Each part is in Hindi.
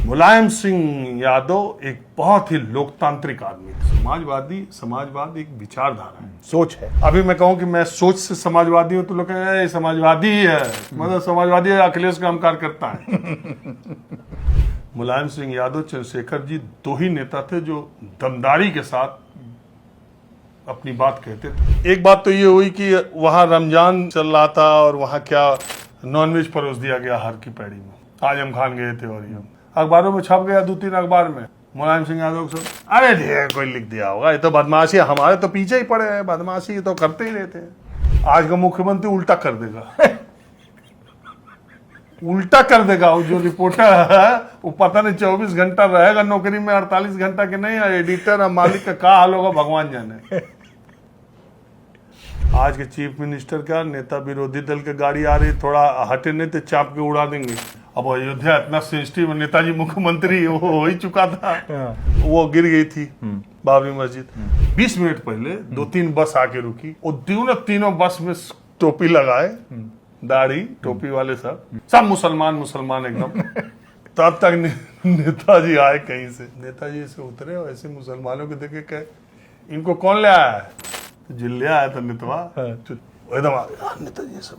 मुलायम सिंह यादव एक बहुत ही लोकतांत्रिक आदमी है। समाजवाद एक विचारधारा है, सोच है। अभी मैं कहूं कि मैं सोच से समाजवादी हूं तो लोग कहेंगे ये समाजवादी ही है, मतलब समाजवादी है, अखिलेश का हम कार्यकर्ता है। मुलायम सिंह यादव, चंद्रशेखर जी दो ही नेता थे जो दमदारी के साथ अपनी बात कहते थे। एक बात तो ये हुई कि वहां रमजान चल रहा था और वहां क्या नॉनवेज परोस दिया गया हर की पैड़ी में। आजम खान गए थे और ये अखबारों में छप गया, 2-3 अखबार में। मुलायम सिंह यादव सब अरे ढेर कोई लिख दिया होगा, ये तो बदमाशी, हमारे तो पीछे ही पड़े हैं, बदमाशी तो करते ही रहते हैं। आज का मुख्यमंत्री उल्टा कर देगा। उल्टा कर देगा। वो जो रिपोर्टर है वो पता नहीं 24 घंटा रहेगा नौकरी में, 48 घंटा के नहीं। एडिटर और मालिक का क्या हाल होगा भगवान जाने। आज के चीफ मिनिस्टर क्या नेता विरोधी दल की गाड़ी आ रही, थोड़ा हटे नहीं तो चाप के उड़ा देंगे। अब अयोध्या इतना सेंसिटिव, नेताजी मुख्यमंत्री वो हो ही चुका था, वो गिर गई थी बाबरी मस्जिद। 20 मिनट पहले 2-3 बस आके रुकी, वो तीनों बस में टोपी लगाए, दाढ़ी टोपी वाले सब मुसलमान एकदम। तब तक नेताजी आए कहीं से, नेताजी से उतरे और ऐसे मुसलमानों को देखे कहे इनको कौन ले आया है? जिले आया था नेतवा एकदम नेताजी सब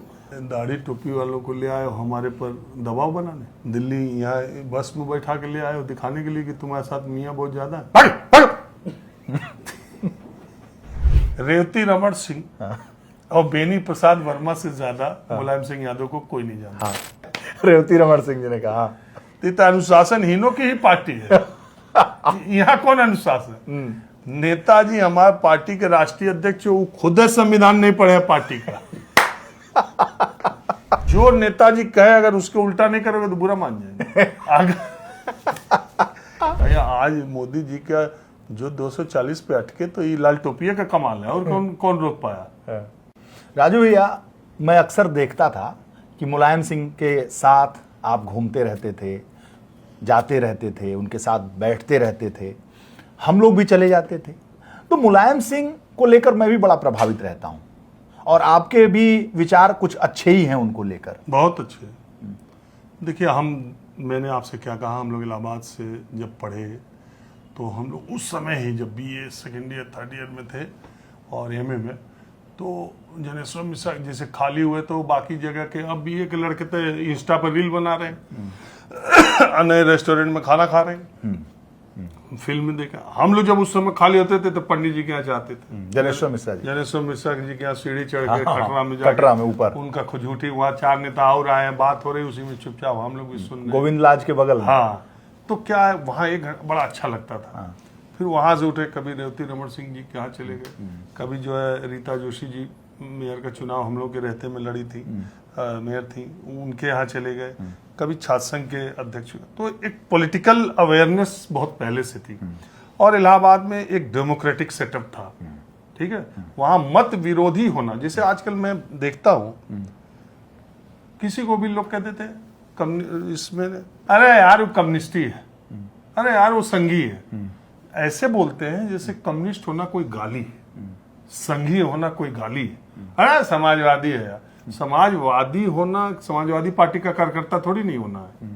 दाढ़ी टोपी वालों को ले आए हमारे पर दबाव बनाने। दिल्ली यहाँ बस में बैठा के ले आए दिखाने के लिए कि तुम्हारे साथ मियाँ बहुत ज्यादा है। रेवती रमन सिंह और बेनी प्रसाद वर्मा से ज्यादा मुलायम सिंह यादव को कोई नहीं जानता। रेवती रमन सिंह जी ने कहा तो अनुशासनहीनों की ही पार्टी है। यहाँ कौन अनुशासन? नेताजी हमारे पार्टी के राष्ट्रीय अध्यक्ष, वो खुद संविधान नहीं पढ़े पार्टी का। जो नेताजी कहे अगर उसके उल्टा नहीं करोगे तो बुरा मान जाएंगे। आज मोदी जी का जो 240 पे अटके तो ये लाल टोपिया का कमाल है, और कौन रोक पाया? राजू भैया, मैं अक्सर देखता था कि मुलायम सिंह के साथ आप घूमते रहते थे, जाते रहते थे, उनके साथ बैठते रहते थे, हम लोग भी चले जाते थे। तो मुलायम सिंह को लेकर मैं भी बड़ा प्रभावित रहता हूं, और आपके भी विचार कुछ अच्छे ही हैं उनको लेकर। बहुत अच्छे। देखिए, मैंने आपसे क्या कहा, हम लोग इलाहाबाद से जब पढ़े तो हम लोग उस समय ही जब BA second year 3rd year में थे और MA में, तो जनेश्वर मिश्रा जैसे खाली हुए तो बाकी जगह के अब BA के लड़के तो इंस्टा पर रील बना रहे हैं, नए रेस्टोरेंट में खाना खा रहे हैं, फिल्म देखा। हम लोग जब उस समय खाली होते थे तो पंडित जी के यहाँ जाते थे। जनेश्वर मिश्रा जी के यहाँ सीढ़ी चढ़ के कटरा में ऊपर उनका खुजूठी, वहाँ 4 नेता और आए, बात हो रही, उसी में चुपचाप हम लोग भी सुन रहे। गोविंद लाज के बगल में। हाँ, तो क्या है, वहाँ एक बड़ा अच्छा लगता था। फिर वहां से उठे, कभी रेवती रमन सिंह जी के यहाँ चले गए, कभी जो है रीता जोशी जी मेयर का चुनाव हम लोग के रहते में लड़ी थी, मेयर थी, उनके यहाँ चले गए, कभी छात्र संघ के अध्यक्ष। तो एक पॉलिटिकल अवेयरनेस बहुत पहले से थी, और इलाहाबाद में एक डेमोक्रेटिक सेटअप था। ठीक है, वहां मत विरोधी होना, जैसे आजकल मैं देखता हूं किसी को भी लोग कहते थे इसमें अरे यार वो कम्युनिस्टी है, अरे यार वो संघी है, ऐसे बोलते हैं जैसे कम्युनिस्ट होना कोई गाली है, संघी होना कोई गाली है। अरे समाजवादी है यार, समाजवादी होना समाजवादी पार्टी का कार्यकर्ता थोड़ी नहीं होना है।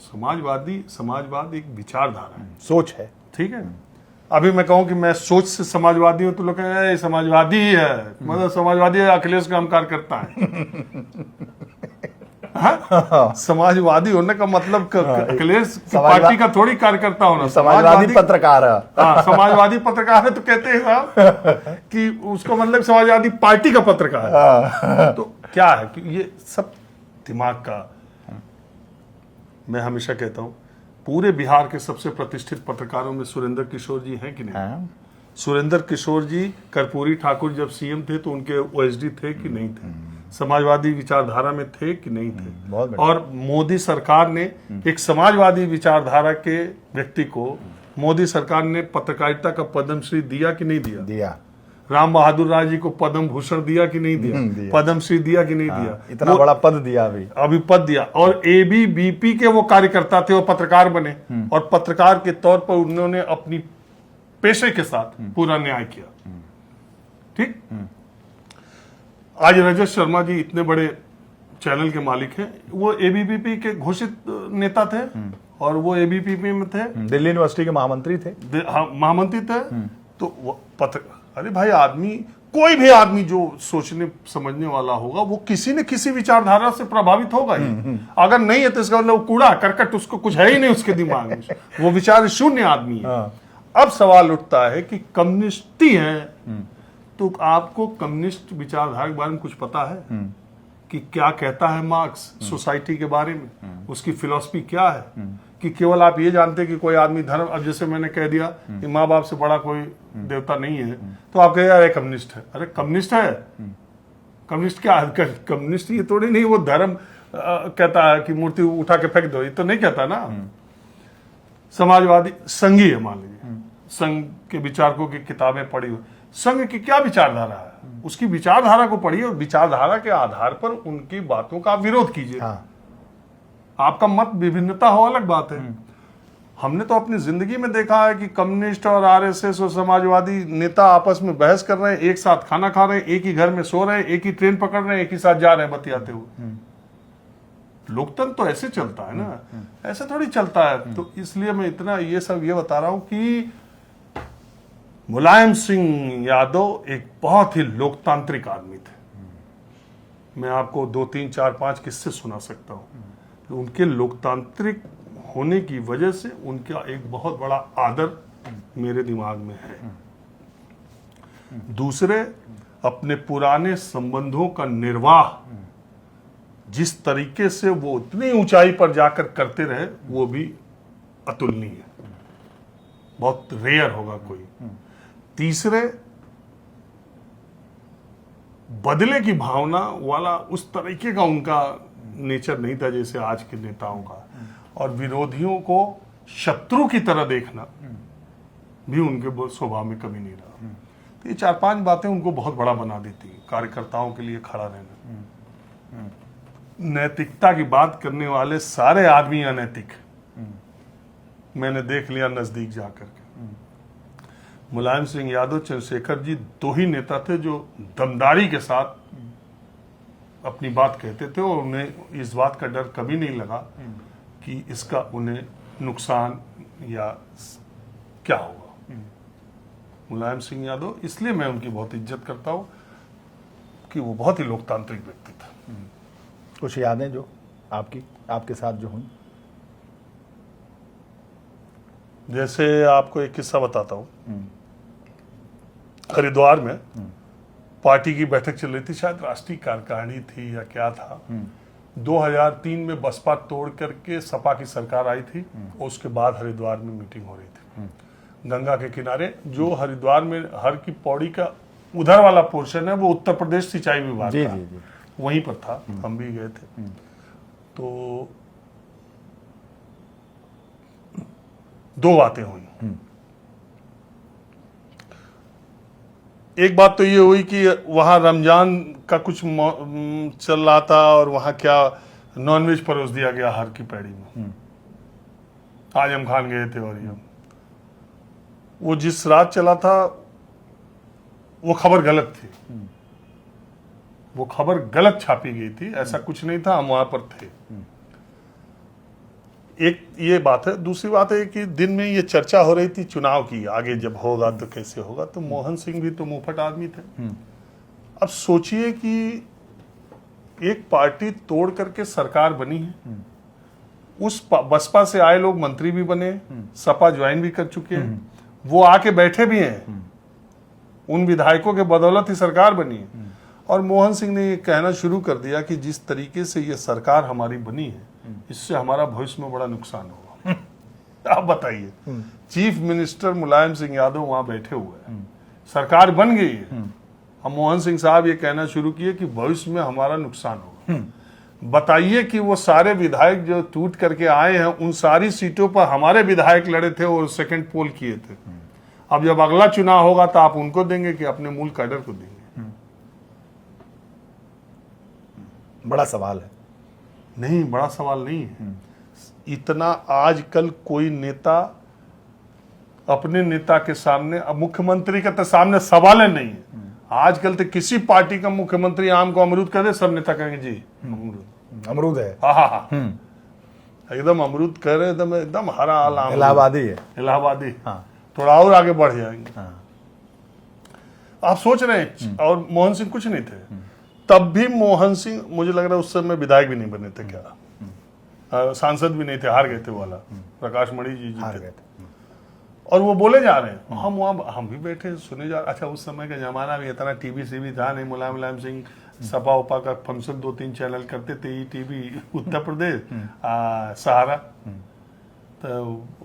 समाजवाद एक विचारधारा है, सोच है। ठीक है, अभी मैं कहूं कि मैं सोच से समाजवादी हूं तो लोग कहेंगे समाजवादी ही है, मतलब समाजवादी है, अखिलेश का हम कार्यकर्ता है। समाजवादी होने का मतलब अखिलेश पार्टी का थोड़ी कार्यकर्ता होना। समाजवादी पत्रकार है। हाँ, समाजवादी पत्रकार है तो कहते हैं साहब कि उसको मतलब समाजवादी पार्टी का पत्रकार है। तो क्या है कि ये सब दिमाग का, मैं हमेशा कहता हूं पूरे बिहार के सबसे प्रतिष्ठित पत्रकारों में सुरेंद्र किशोर जी हैं कि नहीं? सुरेंद्र किशोर जी कर्पूरी ठाकुर जब CM थे तो उनके OSD थे कि नहीं थे? समाजवादी विचारधारा में थे कि नहीं थे? और मोदी सरकार ने एक समाजवादी विचारधारा के व्यक्ति को, मोदी सरकार ने पत्रकारिता का पद्मश्री दिया कि नहीं दिया? राम बहादुर राय जी को पद्म भूषण दिया कि नहीं दिया? पद्मश्री दिया कि नहीं दिया? इतना बड़ा पद दिया, अभी पद दिया। और ABVP के वो कार्यकर्ता थे, वो पत्रकार बने, और पत्रकार के तौर पर उन्होंने अपनी पेशे के साथ पूरा न्याय किया। ठीक, आज रजत शर्मा जी इतने बड़े चैनल के मालिक हैं, वो ABVP के घोषित नेता थे, और वो एबीपीपी में थे, दिल्ली यूनिवर्सिटी के महामंत्री थे। हाँ, महामंत्री थे। तो वो अरे भाई, आदमी, कोई भी आदमी जो सोचने समझने वाला होगा वो किसी न किसी विचारधारा से प्रभावित होगा ही। अगर नहीं है तो इसका मतलब कूड़ा करकट, उसको कुछ है ही नहीं उसके दिमाग में, वो विचार शून्य आदमी है। अब सवाल उठता है कि कम्युनिस्ट ही है तो आपको कम्युनिस्ट विचारधारा के बारे में कुछ पता है कि क्या कहता है मार्क्स सोसाइटी के बारे में, उसकी फिलॉसफी क्या है? कि केवल आप ये जानते हैं कि कोई आदमी धर्म, अब जैसे मैंने कह दिया कि माँ बाप से बड़ा कोई देवता नहीं है, तो आप कहें अरे कम्युनिस्ट है। अरे कम्युनिस्ट है, कम्युनिस्ट क्या है? कम्युनिस्ट ये थोड़ी नहीं वो धर्म कहता है कि मूर्ति उठा के फेंक दो, ये तो नहीं कहता ना। समाजवादी संघी है, मान लीजिए, संघ के विचारकों की किताबें पढ़ी हुई, संघ की क्या विचारधारा है, उसकी विचारधारा को पढ़िए और विचारधारा के आधार पर उनकी बातों का आप विरोध कीजिए। आपका मत विभिन्नता हो अलग बात है। हमने तो अपनी जिंदगी में देखा है कि कम्युनिस्ट और आरएसएस और समाजवादी नेता आपस में बहस कर रहे हैं, एक साथ खाना खा रहे हैं, एक ही घर में सो रहे हैं, एक ही ट्रेन पकड़ रहे हैं, एक ही साथ जा रहे हैं बतियाते हुए। लोकतंत्र तो ऐसे चलता है ना, ऐसे थोड़ी चलता है। तो इसलिए मैं इतना ये सब ये बता रहा हूं कि मुलायम सिंह यादव एक बहुत ही लोकतांत्रिक आदमी थे। मैं आपको 2, 3, 4, 5 किस्से सुना सकता हूं। उनके लोकतांत्रिक होने की वजह से उनका एक बहुत बड़ा आदर मेरे दिमाग में है। दूसरे, अपने पुराने संबंधों का निर्वाह जिस तरीके से वो उतनी ऊंचाई पर जाकर करते रहे, वो भी अतुलनीय है, बहुत रेयर होगा कोई। तीसरे, बदले की भावना वाला उस तरीके का उनका नेचर नहीं था जैसे आज के नेताओं का, और विरोधियों को शत्रु की तरह देखना भी उनके स्वभाव में कमी नहीं रहा। तो ये 4-5 बातें उनको बहुत बड़ा बना देती, कार्यकर्ताओं के लिए खड़ा रहना। नैतिकता की बात करने वाले सारे आदमी अनैतिक, मैंने देख लिया नजदीक जाकर के। मुलायम सिंह यादव, चंद्रशेखर जी 2 ही नेता थे जो दमदारी के साथ अपनी बात कहते थे और उन्हें इस बात का डर कभी नहीं लगा कि इसका उन्हें नुकसान या क्या होगा। मुलायम सिंह यादव, इसलिए मैं उनकी बहुत इज्जत करता हूं कि वो बहुत ही लोकतांत्रिक व्यक्ति था। कुछ यादें जो आपके साथ जो हुई? जैसे आपको एक किस्सा बताता हूं। हरिद्वार में पार्टी की बैठक चल रही थी, शायद राष्ट्रीय कार्यकारिणी थी या क्या था। 2003 में बसपा तोड़ करके सपा की सरकार आई थी और उसके बाद हरिद्वार में मीटिंग हो रही थी गंगा के किनारे। जो हरिद्वार में हर की पौड़ी का उधर वाला पोर्शन है वो उत्तर प्रदेश सिंचाई विभाग का, वहीं पर था, हम भी गए थे। तो 2 बातें हुई। एक बात तो ये हुई कि वहां रमजान का कुछ चल रहा था और वहां क्या नॉनवेज परोस दिया गया हर की पैड़ी में। आजम खान गए थे और ये वो जिस रात चला था वो खबर गलत थी, वो खबर गलत छापी गई थी, ऐसा कुछ नहीं था, हम वहां पर थे। एक ये बात है। दूसरी बात है कि दिन में ये चर्चा हो रही थी चुनाव की, आगे जब होगा तो कैसे होगा। तो मोहन सिंह भी तो मुंहफट आदमी थे। अब सोचिए कि एक पार्टी तोड़ करके सरकार बनी है, उस बसपा से आए लोग मंत्री भी बने, सपा ज्वाइन भी कर चुके हैं, वो आके बैठे भी हैं, उन विधायकों के बदौलत ही सरकार बनी है। और मोहन सिंह ने ये कहना शुरू कर दिया कि जिस तरीके से ये सरकार हमारी बनी है इससे हमारा भविष्य में बड़ा नुकसान होगा। आप बताइए, चीफ मिनिस्टर मुलायम सिंह यादव वहां बैठे हुए हैं, सरकार बन गई है, हम मोहन सिंह साहब ये कहना शुरू किए कि भविष्य में हमारा नुकसान होगा। बताइए कि वो सारे विधायक जो टूट करके आए हैं उन सारी सीटों पर हमारे विधायक लड़े थे और सेकंड पोल किए थे। अब जब अगला चुनाव होगा तो आप उनको देंगे कि अपने मूल कैडर को देंगे? बड़ा सवाल है। नहीं, बड़ा सवाल नहीं है। इतना आजकल कोई नेता अपने नेता के सामने, अब मुख्यमंत्री के तो सामने सवाल नहीं है। आजकल तो किसी पार्टी का मुख्यमंत्री आम को अमरूद कर दे, सब नेता कहेंगे जी अमरूद अमरूद है। हाँ हाँ हाँ। एकदम अमरूद कह रहे एकदम एकदम हरा आम इलाहाबादी है। इलाहाबादी। हाँ। थोड़ा और आगे बढ़ जाएंगे। हाँ। आप सोच रहे हैं, और मोहन सिंह कुछ नहीं थे तब भी। मोहन सिंह मुझे लग रहा है उस समय विधायक भी नहीं बने थे क्या, सांसद भी नहीं थे, हार गए थे वाला, प्रकाश मणि जी हार जीते गए थे। थे। और वो बोले जा रहे हैं, हम वहाँ हम भी बैठे सुने जा। अच्छा उस समय का जमाना भी इतना टीवी सीवी था नहीं, मुलायम सिंह सपा उपा का फंक्शन 2-3 चैनल करते थे, टीवी उत्तर प्रदेश, सहारा। तो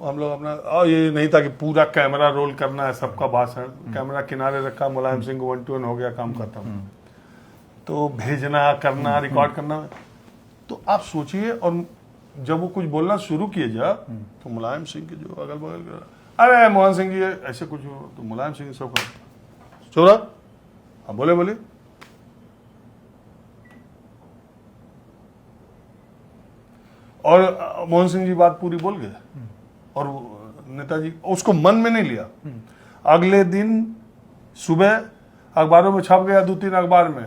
हम लोग अपना, और ये नहीं था कि पूरा कैमरा रोल करना है, सबका भाषण, कैमरा किनारे रखा, मुलायम सिंह 1-2 हो गया, काम खत्म। तो भेजना, करना, रिकॉर्ड करना। तो आप सोचिए, और जब वो कुछ बोलना शुरू किए जब, तो मुलायम सिंह के जो अगल बगल, अरे मोहन सिंह जी ऐसे कुछ हो, तो मुलायम सिंह सब चोरा, हाँ बोले बोले। और मोहन सिंह जी बात पूरी बोल गए, और नेताजी उसको मन में नहीं लिया। अगले दिन सुबह अखबारों में छप गया, 2-3 अखबार में,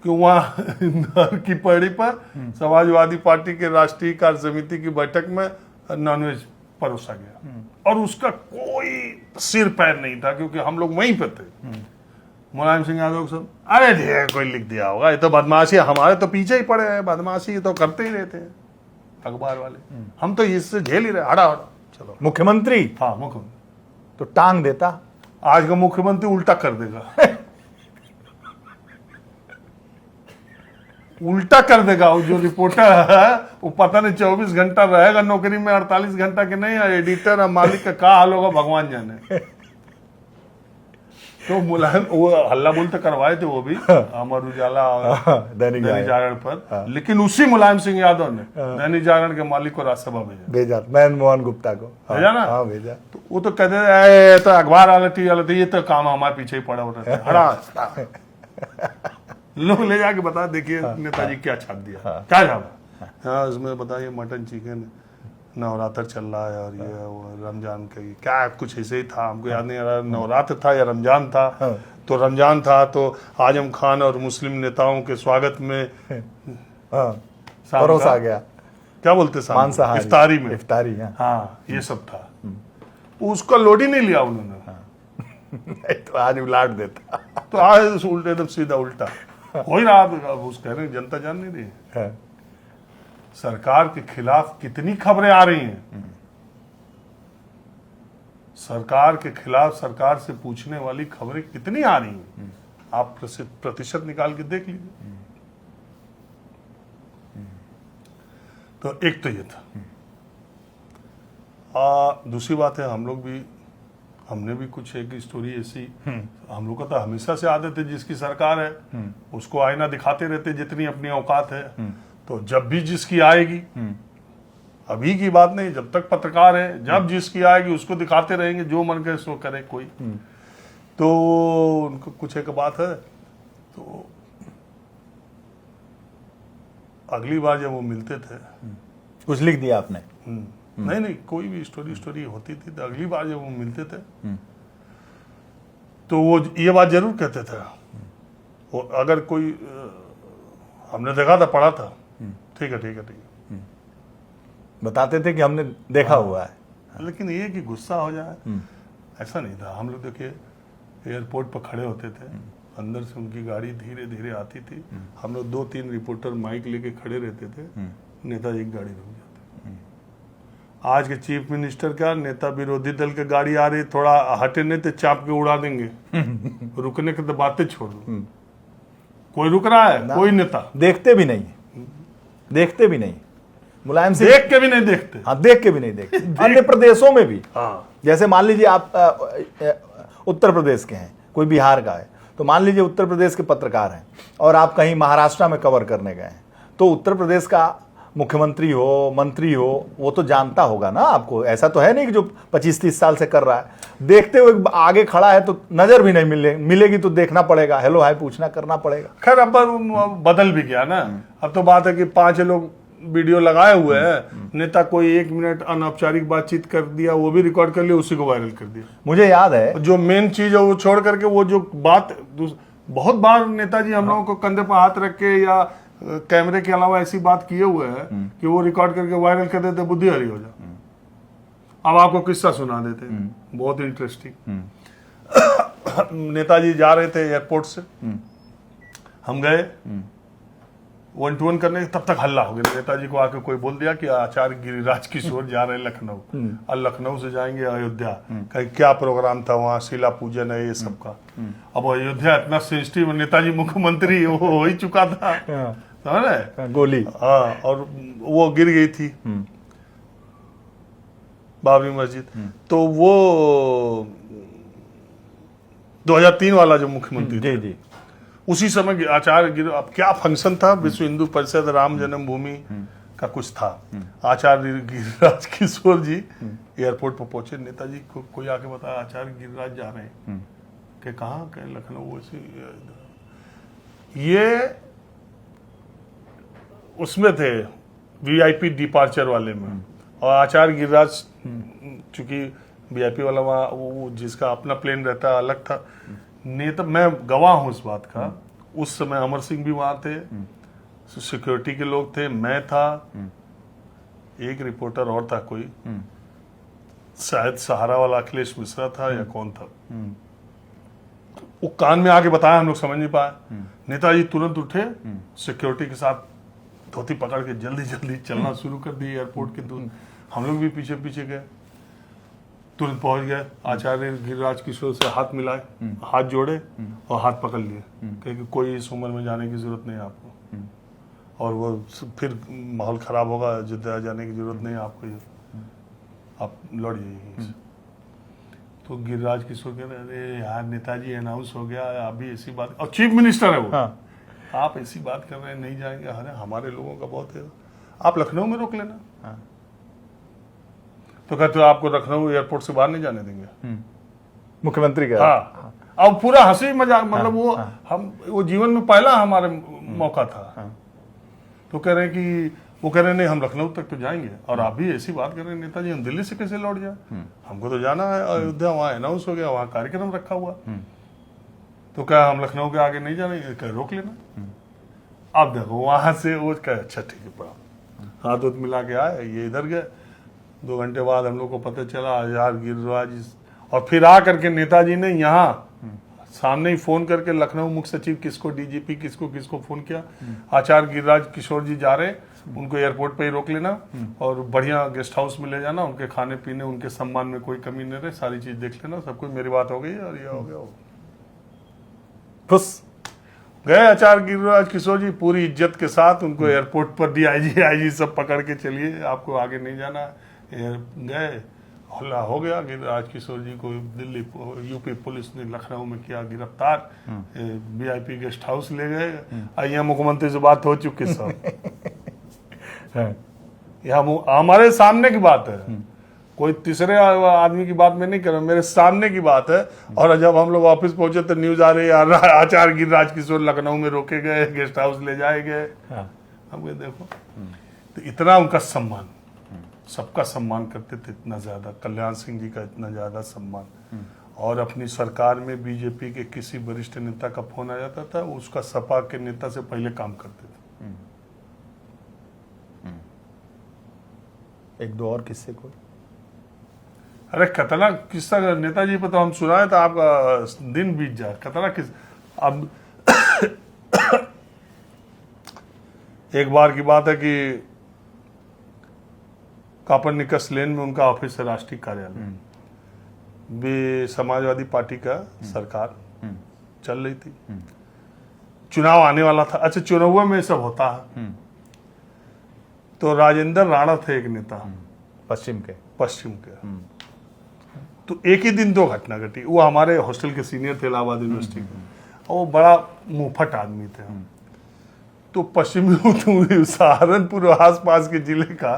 कि वहां इंदौर की पहड़ी पर समाजवादी पार्टी के राष्ट्रीय कार्य समिति की बैठक में नॉनवेज परोसा गया। और उसका कोई सिर पैर नहीं था, क्योंकि हम लोग वहीं पे थे। मुलायम सिंह यादव सब, अरे ठीक कोई लिख दिया होगा, ये तो बदमाशी, हमारे तो पीछे ही पड़े हैं, बदमाशी तो करते ही रहते हैं अखबार वाले, हम तो इससे झेल ही रहे, हटा हटा। चलो मुख्यमंत्री, हाँ मुख्यमंत्री तो टांग देता। आज का मुख्यमंत्री उल्टा कर देगा। उल्टा कर देगा। वो जो रिपोर्टर है वो पता नहीं 24 घंटा रहेगा नौकरी में, 48 घंटा के नहीं, एडिटर और मालिक का क्या हाल होगा भगवान जाने। तो मुलायम वो हल्ला बोल तो करवाए थे वो भी, अमर उजाला और दैनिक जागरण पर, लेकिन उसी मुलायम सिंह यादव ने दैनिक जागरण के मालिक को राज्यसभा भेजा, मैन मोहन गुप्ता को भेजा ना। हाँ भेजा। तो वो तो कहते तो अखबार वाला टीवी वाला, तो ये तो काम हमारे पीछे ही पड़ा होता है, हड़ा लोग ले जाके बता, देखिए नेताजी क्या छाप दिया, क्या छापा। हाँ उसमें बताइए मटन चिकन, नवरात्र चल रहा है, और ये वो रमजान का क्या कुछ ऐसे ही था, हमको याद नहीं आ रहा नवरात्र था या रमजान था। तो रमजान था तो आजम खान और मुस्लिम नेताओं के स्वागत में परोसा गया, क्या बोलते हैं इफ्तारी में, इफ्तारी। हाँ ये सब था। उसका लोड ही नहीं लिया उन्होंने। तो आज उलाट देता। तो आज उल्टे एकदम सीधा उल्टा हो ही रहा। अब उस कह रहे हैं जनता जान नहीं रही, सरकार के खिलाफ कितनी खबरें आ रही हैं, सरकार के खिलाफ सरकार से पूछने वाली खबरें कितनी आ रही हैं, आप प्रतिशत निकाल के देख लीजिए। तो एक तो ये था। दूसरी बात है, हमने भी कुछ एक स्टोरी ऐसी, हम लोग का तो हमेशा से आदत है, जिसकी सरकार है उसको आईना दिखाते रहते जितनी अपनी औकात है। तो जब भी जिसकी आएगी, अभी की बात नहीं, जब तक पत्रकार है, जब जिसकी आएगी उसको दिखाते रहेंगे, जो मन करे सो करे कोई। तो उनको कुछ एक बात है, तो अगली बार जब वो मिलते थे, कुछ लिख दिया आपने? नहीं कोई भी स्टोरी होती थी, तो अगली बार जब वो मिलते थे तो वो ये बात जरूर कहते थे, वो अगर कोई हमने देखा था, पढ़ा था, ठीक है बताते थे कि हमने देखा हुआ है। लेकिन ये कि गुस्सा हो जाए, ऐसा नहीं था। हम लोग देखिए एयरपोर्ट पर खड़े होते थे, अंदर से उनकी गाड़ी धीरे धीरे आती थी, हम लोग 2-3 रिपोर्टर माइक लेके खड़े रहते थे, नेताजी की गाड़ी रुक जाती। आज के चीफ मिनिस्टर क्या, नेता विरोधी दल की गाड़ी आ रही, थोड़ा हटे नहीं तो चाप के उड़ा देंगे। रुकने की तो बातें छोड़ दो, कोई रुक रहा है? कोई नेता देखते भी नहीं, मुलायम सिंह देख के भी नहीं देखते। हाँ, देख के भी नहीं देखते। अन्य प्रदेशों में भी, जैसे मान लीजिए आप उत्तर प्रदेश के हैं, कोई बिहार का है, तो मान लीजिए उत्तर प्रदेश के पत्रकार हैं और आप कहीं महाराष्ट्र में कवर करने गए हैं, तो उत्तर प्रदेश का मुख्यमंत्री हो, मंत्री हो, वो तो जानता होगा ना आपको। ऐसा तो है नहीं कि जो 25-30 साल से कर रहा है, देखते हुए आगे खड़ा है तो नजर भी नहीं मिलेगी, तो देखना पड़ेगा, हेलो हाय पूछना करना पड़ेगा। खैर अब बदल भी गया ना, अब तो बात है कि 5 लोग वीडियो लगाए हुए हैं, नेता कोई 1 मिनट अनौपचारिक बातचीत कर दिया, वो भी रिकॉर्ड कर लिया, उसी को वायरल कर दिया। मुझे याद है जो मेन चीज है वो छोड़ करके, वो जो बात बहुत बार नेताजी हम लोगों को कंधे पर हाथ रख के या कैमरे के अलावा ऐसी बात किए हुए हैं कि वो रिकॉर्ड करके वायरल कर देते, बुद्धि हरी हो जाए। अब आपको किस्सा सुना देते हैं, बहुत इंटरेस्टिंग। नेताजी जा रहे थे एयरपोर्ट से, हम गए 1-to-1 करने, तब तक हल्ला हो गया। नेताजी को आके कोई बोल दिया कि आचार्य गिरिराज किशोर जा रहे हैं लखनऊ, और लखनऊ से जाएंगे अयोध्या। कहीं क्या प्रोग्राम था वहाँ, शिला पूजन है ये सब का। अब अयोध्या इतना सेंसिटिव, नेताजी मुख्यमंत्री हो ही चुका था, समझ रहे, गोली, हाँ, और वो गिर गई थी बाबरी मस्जिद। तो वो 2003 वाला जो मुख्यमंत्री जी जी, उसी समय आचार्य अब क्या फंक्शन था, विश्व हिंदू परिषद राम जन्मभूमि का कुछ था। आचार्य गिरिराज किशोर जी एयरपोर्ट पर पहुंचे, नेताजी को कोई आके बताया आचार्य गिरिराज जा रहे हैं, कि कहाँ, कहीं लखनऊ। ये उसमें थे वीआईपी डिपार्चर वाले में, और आचार्य गिरिराज चूंकि वीआईपी वाला वहाँ वो जिसका अपना प्लेन रहता अलग था। नेता, मैं गवाह हूँ इस बात का, उस समय अमर सिंह भी वहां थे, सिक्योरिटी के लोग थे, मैं था, एक रिपोर्टर और था कोई, शायद सहारा वाला अखिलेश मिश्रा था या कौन था। वो कान में आके बताया, हम लोग समझ नहीं पाए। नेताजी तुरंत उठे, सिक्योरिटी के साथ धोती पकड़ के जल्दी जल्दी चलना शुरू कर दिए एयरपोर्ट के दूर। हम लोग भी पीछे पीछे गए, तुरंत पहुंच गए, आचार्य गिरिराज किशोर से हाथ मिलाए, हाथ जोड़े और हाथ पकड़ लिए, क्योंकि कोई इस उम्र में जाने की जरूरत नहीं है आपको, और वो फिर माहौल खराब होगा, अयोध्या जाने की जरूरत नहीं है आपको, आप लौट जाइए। तो गिरिराज किशोर कह रहे, अरे यार नेताजी अनाउंस हो गया, अभी ऐसी बात, और चीफ मिनिस्टर है वो, आप ऐसी बात कर रहे हैं, नहीं जाएंगे। अरे हमारे लोगों का बहुत है, आप लखनऊ में रोक लेना। तो कहते हो आपको लखनऊ एयरपोर्ट से बाहर नहीं जाने देंगे, मुख्यमंत्री का। हाँ, अब पूरा हंसी मजाक, मतलब वो हम, वो जीवन में पहला हमारे मौका था। तो कह रहे हैं कि, वो कह रहे हैं नहीं हम लखनऊ तक तो जाएंगे, और आप भी ऐसी बात कर रहे हैं नेताजी, हम दिल्ली से कैसे लौट जाए, हमको तो जाना है अयोध्या, वहाँ अनाउंस हो गया, वहाँ कार्यक्रम रखा हुआ। तो क्या हम लखनऊ के आगे नहीं जाने, रोक लेना। अब देखो वहां से वो कहे अच्छा ठीक है, पड़ा हाथ उत मिला के आए, ये इधर गए। 2 घंटे बाद हम लोग को पता चला यार गिरिराज, और फिर आ करके नेताजी ने यहाँ सामने ही फोन करके लखनऊ मुख्य सचिव किसको, डीजीपी किसको फोन किया, आचार्य गिरिराज किशोर जी जा रहे, उनको एयरपोर्ट पे ही रोक लेना और बढ़िया गेस्ट हाउस में ले जाना, उनके खाने पीने, उनके सम्मान में कोई कमी नहीं रहे, सारी चीज देख लेना, सब कुछ मेरी बात हो गई और ये हो गया। खुश गए आचार्य गिरिराज किशोर जी पूरी इज्जत के साथ, उनको एयरपोर्ट पर डीआईजी आईजी सब पकड़ के, चलिए आपको आगे नहीं जाना। गए, हल्ला हो गया, गिरिराज किशोर जी को दिल्ली यूपी पुलिस ने लखनऊ में किया गिरफ्तार, वीआईपी गेस्ट हाउस ले गए। यहाँ मुख्यमंत्री से बात हो चुकी सब, यहाँ हमारे सामने की बात है, कोई तीसरे आदमी की बात में नहीं कर रहा, मेरे सामने की बात है। और जब हम लोग ऑफिस पहुंचे तो न्यूज आ रही है आचार्य गिरिराज किशोर लखनऊ में रोके गए, गेस्ट हाउस ले जाए गए। हम देखो, तो इतना उनका सम्मान, सबका सम्मान करते थे, इतना ज्यादा, कल्याण सिंह जी का इतना ज्यादा सम्मान। और अपनी सरकार में बीजेपी के किसी वरिष्ठ नेता का फोन आ जाता था, उसका सपा के नेता से पहले काम करते थे। एक दो और किस्से कोई? अरे कतना किस्सा नेताजी पर तो हम सुनाए तो आपका दिन बीत जाए, कतना किस। अब एक बार की बात है कि कापरनिकस लेन में उनका ऑफिस है, राष्ट्रीय कार्यालय, भी समाजवादी पार्टी का सरकार चल रही थी, चुनाव आने वाला था। अच्छा, चुनाव में सब होता है। तो राजेंद्र राणा थे एक नेता, पश्चिम के। तो एक ही दिन 2 घटना घटी। वो हमारे हॉस्टल के सीनियर थे इलाहाबाद यूनिवर्सिटी के, और वो बड़ा मुंहफट आदमी थे। तो पश्चिमी सहारनपुर आस पास के जिले का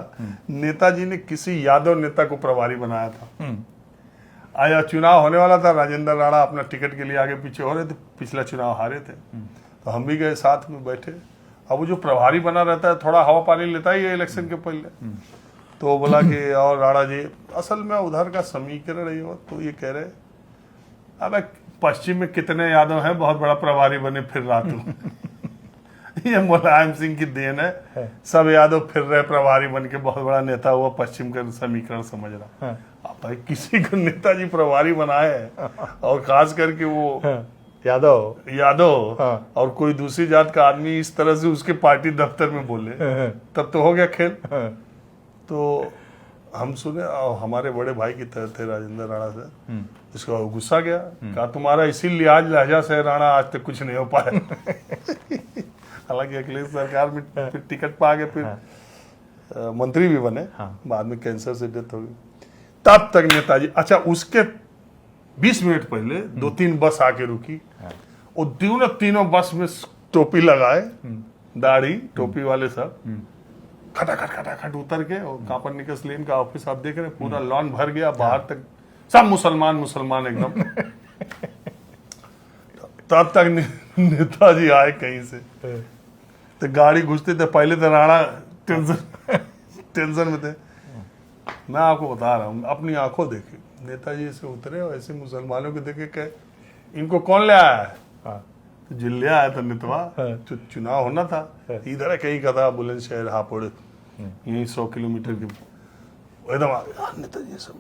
नेताजी ने किसी यादव नेता को प्रभारी बनाया था। आया चुनाव होने वाला था, राजेंद्र राणा अपना टिकट के लिए आगे पीछे हो रहे थे, पिछला चुनाव हारे थे। तो हम भी गए, साथ में बैठे। अब वो जो प्रभारी बना रहता है थोड़ा हवा पानी लेता ही है इलेक्शन के पहले। तो वो बोला कि और राणा जी असल में उधर का समीकरण रही हो। तो ये कह रहे अब पश्चिम में कितने यादव हैं, बहुत बड़ा प्रभारी बने फिर रहा तू। ये मुलायम सिंह की देन है। सब यादव फिर रहे प्रभारी बन के, बहुत बड़ा नेता हुआ, पश्चिम का समीकरण समझ रहा। अब भाई किसी को नेताजी प्रभारी बनाए है, और खास करके वो यादव और कोई दूसरी जात का आदमी इस तरह से उसके पार्टी दफ्तर में बोले, तब तो हो गया खेल। तो हम सुने, और हमारे बड़े भाई की तरह थे राजेंद्र राणा से, इसका गुस्सा गया, कहा तुम्हारा इसी लिहाज लहजा से राणा आज तक कुछ नहीं हो पाया। हालांकि अखिलेश सरकार में फिर टिकट पा गए, फिर मंत्री भी बने, बाद में कैंसर से डेथ हो गई। तब तक नेताजी, अच्छा उसके 20 मिनट पहले 2-3 बस आके रुकी, और तीनों बस में टोपी लगाए, दाढ़ी टोपी वाले सब खटाखट उतर के, और कापर निकस लेन का ऑफिस आप देख रहे हैं, पूरा लॉन भर गया, बाहर तक सब मुसलमान एकदम। तब तक नेताजी आए कहीं से, तो गाड़ी घुसते थे, पहले तो राणा टेंशन में थे। मैं आपको बता रहा हूँ, अपनी आंखों देखे नेताजी से उतरे, और ऐसे मुसलमानों को देखे कि इनको कौन ले आया है। तो जिले आया था नेतवा, चुनाव होना था, इधर है कहीं का था, बुलंदशहर हापुड़, यही 100 किलोमीटर की, एकदम आ गया नेताजी सब,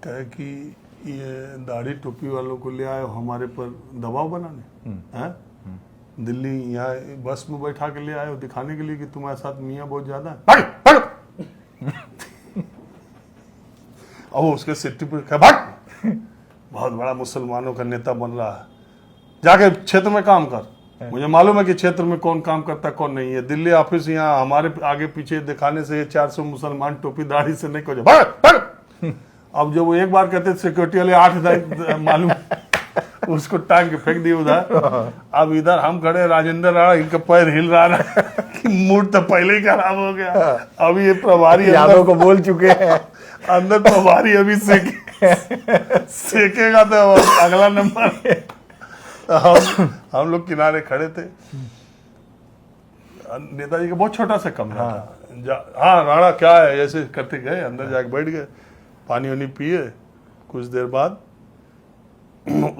कहे कि ये दाढ़ी टोपी वालों को ले आए हमारे पर दबाव बनाने हैं, दिल्ली यहाँ बस में बैठा के ले आए हो दिखाने के लिए कि तुम्हारे साथ मियाँ बहुत ज्यादा है। और वो उसके सिट्टी पर भाग, बहुत बड़ा मुसलमानों का नेता बन रहा है, जाके क्षेत्र में काम कर, मुझे मालूम है कि क्षेत्र में कौन काम करता है कौन नहीं है। दिल्ली ऑफिस यहाँ हमारे आगे पीछे दिखाने से ये 400 मुसलमान टोपी दाढ़ी से नहीं को भाग। अब जब वो एक बार कहते सिक्योरिटी वाले 8 मालूम, उसको टांग के फेंक दिए उधर। अब इधर हम खड़े, राजेंद्र राणा, इनका पैर हिल रहा है कि मूड तो पहले ही खराब हो गया। अब ये प्रभारी यादव को बोल चुके हैं, अंदर प्रभारी अभी सेकेगा तो अगला नंबर। हम लोग किनारे खड़े थे, नेताजी का बहुत छोटा सा कमरा था। हाँ राणा क्या है ऐसे करते गए, अंदर जाके बैठ गए, पानी वानी पिए। कुछ देर बाद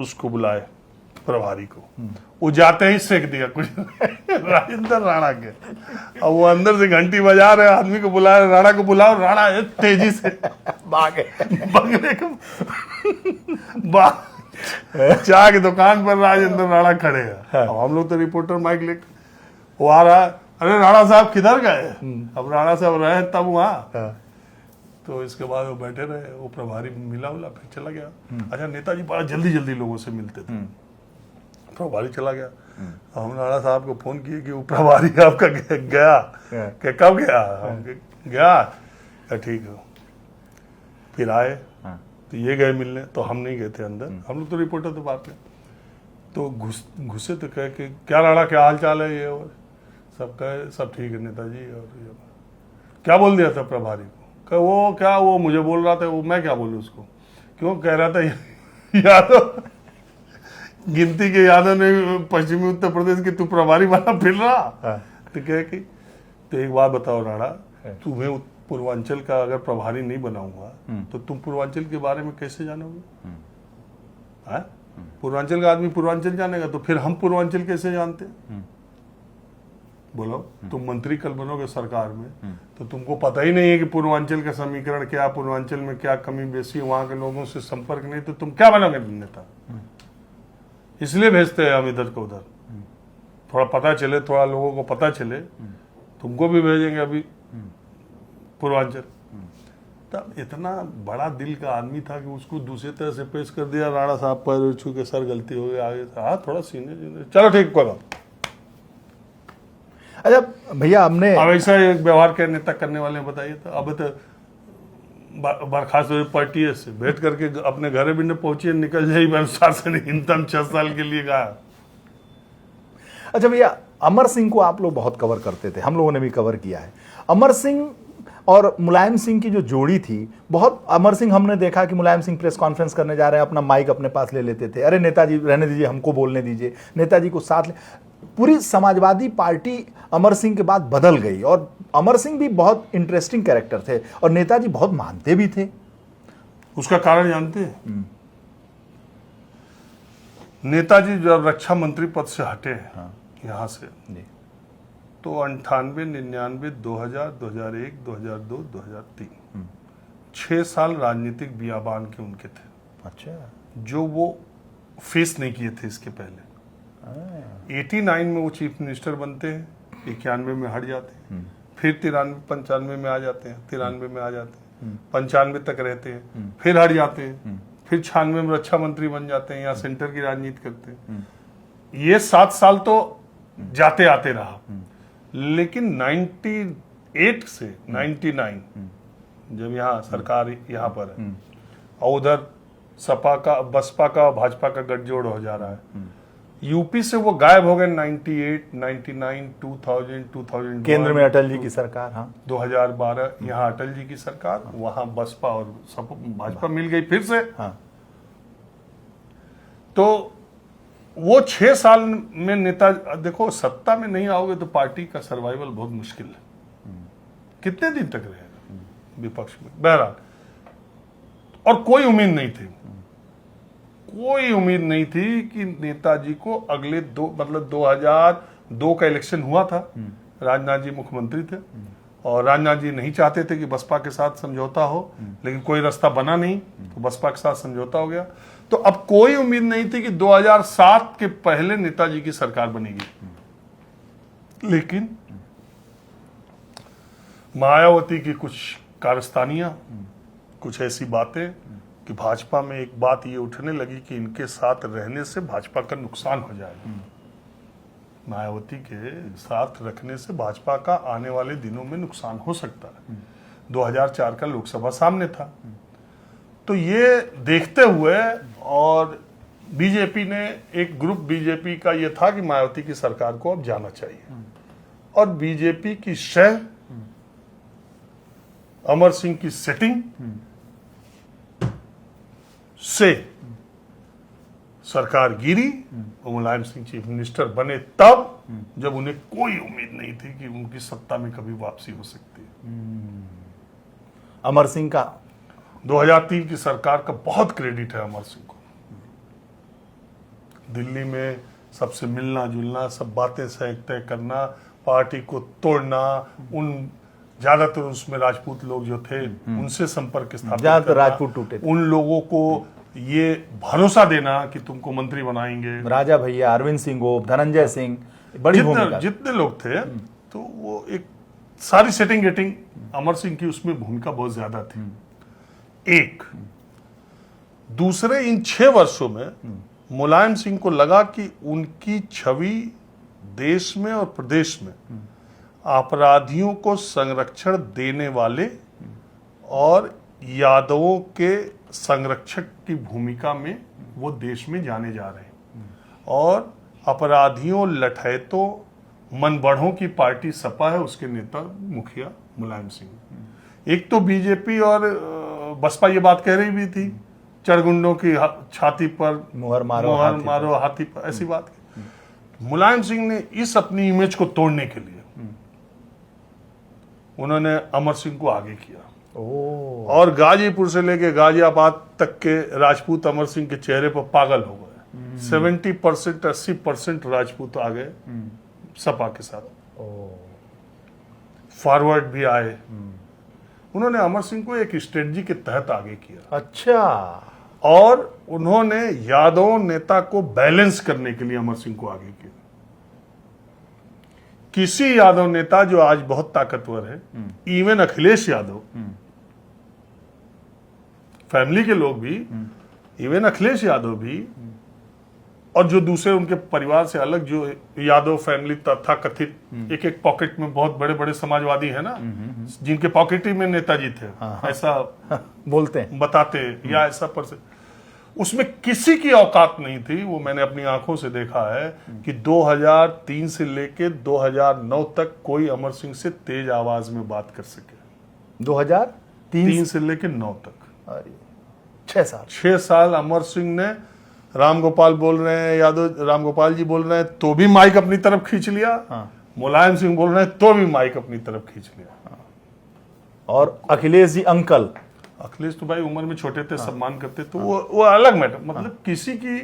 उसको बुलाए प्रभारी को, वो जाते ही सेक दिया कुछ राजेंद्र राणा के। अब वो अंदर से घंटी बजा रहे, आदमी को बुला रहे, राणा को बुलाओ। राणा तेजी से भागने को चाय की दुकान पर राजेंद्र राणा खड़े हैं। अब हम लोग तो रिपोर्टर माइक लेके, वो आ रहा है, अरे राणा साहब किधर गए। अब राणा साहब रहे तब वहाँ, तो इसके बाद वो बैठे रहे, वो प्रभारी मिला फिर चला गया। अच्छा नेताजी बड़ा जल्दी लोगों से मिलते थे, प्रभारी चला गया। हम राणा साहब को फोन किए कि वो प्रभारी आपका गया, कि कब गया। गया ठीक है। फिर आए तो ये गए मिलने, तो हम नहीं गए थे अंदर, हम लोग तो रिपोर्टर थे बात में। तो घुसे तो कहे कि क्या राणा क्या हाल चाल है, ये और सब कहे सब ठीक है नेताजी। और ये क्या बोल दिया था प्रभारी को, कहे वो क्या, वो मुझे बोल रहा था, वो मैं क्या बोलूँ उसको, क्यों कह रहा था यादव गिनती के यादव ने पश्चिमी उत्तर प्रदेश की तू प्रभारी बना फिर रहा। तो कहे कि तो एक बात बताओ राणा, तुम्हें पूर्वांचल का अगर प्रभारी नहीं बनाऊंगा तो तुम पूर्वांचल के बारे में कैसे जानोगे। पूर्वांचल का आदमी पूर्वांचल जानेगा तो फिर हम पूर्वांचल कैसे जानते हैं। बोलो तुम मंत्री कल बनोगे सरकार में, तो तुमको पता ही नहीं है कि पूर्वांचल का समीकरण क्या, पूर्वांचल में क्या कमी बेसी, वहां के लोगों से संपर्क नहीं, तो तुम क्या बनोगे नेता। इसलिए भेजते हैं हम इधर को उधर, थोड़ा पता चले, थोड़ा लोगों को पता चले। तुमको भी भेजेंगे अभी पूर्वांचल। तब इतना बड़ा दिल का आदमी था कि उसको दूसरी तरह से पेश कर दिया। राणा साहब पर छू के सर गलती हो गई, आगे हाँ थोड़ा सीने, चलो ठीक कोई बात। अच्छा भैया हमने अब ऐसा एक व्यवहार के नेता करने वाले बताइए, तो अब तो बर्खास्त हुए पार्टी से भेंट करके अपने घर भी न पहुंचे, निकल जाए शासन न्यूनतम 6 साल के लिए कहा। अच्छा भैया, अमर सिंह को आप लोग बहुत कवर करते थे, हम लोगों ने भी कवर किया है। अमर सिंह और मुलायम सिंह की जो जोड़ी थी, बहुत, अमर सिंह हमने देखा कि मुलायम सिंह प्रेस कॉन्फ्रेंस करने जा रहे हैं, अपना माइक अपने पास ले लेते थे, अरे नेताजी रहने दीजिए, हमको बोलने दीजिए, नेताजी को साथ ले। पूरी समाजवादी पार्टी अमर सिंह के बाद बदल गई, और अमर सिंह भी बहुत इंटरेस्टिंग कैरेक्टर थे और नेताजी बहुत मानते भी थे। उसका कारण जानते हैं? नेताजी जब रक्षा मंत्री पद से हटे, यहाँ से। जी। तो 98, 99, 2000, 2001, 2002, 2003 6 साल राजनीतिक बियाबान के उनके थे, अच्छा। जो वो फेस नहीं किए थे इसके पहले। 89 में वो चीफ मिनिस्टर बनते हैं, 91 में हट जाते हैं, फिर 93, 95 में आ जाते हैं, 93 में आ जाते हैं, 95 तक रहते हैं, फिर हट जाते हैं, फिर 96 में रक्षा मंत्री बन जाते हैं, यहाँ सेंटर की राजनीति करते हैं। ये 7 साल तो जाते आते रहा, लेकिन 98 से 99 जब यहाँ सरकार यहाँ पर है और उधर सपा का, बसपा का, भाजपा का गठजोड़ हो जा रहा है, यूपी से वो गायब हो गए। 98, 99, 2000, 2001 केंद्र में अटल जी की सरकार, हाँ, 2012 यहाँ अटल जी की सरकार, वहां बसपा और भाजपा मिल गई फिर से। हाँ। तो वो 6 साल में नेता, देखो सत्ता में नहीं आओगे तो पार्टी का सर्वाइवल बहुत मुश्किल है, कितने दिन तक रहेगा विपक्ष में। बहरहाल, और कोई उम्मीद नहीं थी, कोई उम्मीद नहीं थी कि नेताजी को अगले 2002 का इलेक्शन हुआ था, राजनाथ जी मुख्यमंत्री थे और राजनाथ जी नहीं चाहते थे कि बसपा के साथ समझौता हो, लेकिन कोई रास्ता बना नहीं तो बसपा के साथ समझौता हो गया। तो अब कोई उम्मीद नहीं थी कि 2007 के पहले नेताजी की सरकार बनेगी, लेकिन मायावती की कुछ कारस्तानियां, कुछ ऐसी बातें कि भाजपा में एक बात ये उठने लगी कि इनके साथ रहने से भाजपा का नुकसान हो जाएगा। मायावती के साथ रखने से भाजपा का आने वाले दिनों में नुकसान हो सकता है। 2004 का लोकसभा सामने था, तो ये देखते हुए और बीजेपी ने, एक ग्रुप बीजेपी का ये था कि मायावती की सरकार को अब जाना चाहिए, और बीजेपी की शह, अमर सिंह की सेटिंग से सरकार गिरी और मुलायम सिंह चीफ मिनिस्टर बने, तब जब उन्हें कोई उम्मीद नहीं थी कि उनकी सत्ता में कभी वापसी हो सकती है। अमर सिंह का 2003 की सरकार का बहुत क्रेडिट है अमर सिंह को। दिल्ली में सबसे मिलना जुलना, सब बातें तय करना, पार्टी को तोड़ना, उन ज्यादातर उसमें राजपूत लोग जो थे उनसे संपर्क स्थापित ज्यादातर करना, राजपूत टूटे थे। उन लोगों को ये भरोसा देना कि तुमको मंत्री बनाएंगे। राजा भैया, अरविंद सिंह गोप, धनंजय सिंह, बड़ी भूमिका। जितने लोग थे, तो वो एक सारी सेटिंग गेटिंग अमर सिंह की उसमें भूमिका बहुत ज्यादा थी। एक दूसरे, इन 6 वर्षों में मुलायम सिंह को लगा कि उनकी छवि देश में और प्रदेश में अपराधियों को संरक्षण देने वाले और यादवों के संरक्षक की भूमिका में वो देश में जाने जा रहे हैं, और अपराधियों, लठैतों, मनबढ़ों की पार्टी सपा है, उसके नेता मुखिया मुलायम सिंह। एक तो बीजेपी और बसपा ये बात कह रही भी थी, चढ़गुंडों की छाती पर मुहर मारो हाथी पर, ऐसी बात की। मुलायम सिंह ने इस अपनी इमेज को तोड़ने के लिए उन्होंने अमर सिंह को आगे किया, और गाजीपुर से लेके गाजियाबाद तक के राजपूत अमर सिंह के चेहरे पर पागल हो गए। 70%, 80% राजपूत आ गए सपा के साथ, फॉरवर्ड भी आए। उन्होंने अमर सिंह को एक स्ट्रेटजी के तहत आगे किया। अच्छा। और उन्होंने यादव नेता को बैलेंस करने के लिए अमर सिंह को आगे किया। किसी यादव नेता जो आज बहुत ताकतवर है, इवन अखिलेश यादव, फैमिली के लोग भी, इवन अखिलेश यादव भी, और जो दूसरे उनके परिवार से अलग जो यादव फैमिली तथा कथित एक पॉकेट में बहुत बड़े बड़े समाजवादी है ना, जिनके पॉकेट ही में नेताजी थे, ऐसा बोलते हैं, बताते, या ऐसा पर उसमें किसी की औकात नहीं थी। वो मैंने अपनी आंखों से देखा है कि 2003 से लेके 2009 तक कोई अमर सिंह से तेज आवाज में बात कर सके। 2003 से लेके 9 तक 6 साल अमर सिंह ने, रामगोपाल बोल रहे हैं, यादव रामगोपाल जी बोल रहे हैं तो भी माइक अपनी तरफ खींच लिया, मुलायम सिंह बोल रहे हैं तो भी माइक अपनी तरफ खींच लिया। और अखिलेश जी अंकल, अखिलेश तो भाई उम्र में छोटे थे, सम्मान करते, तो वो अलग मैटर। मतलब किसी की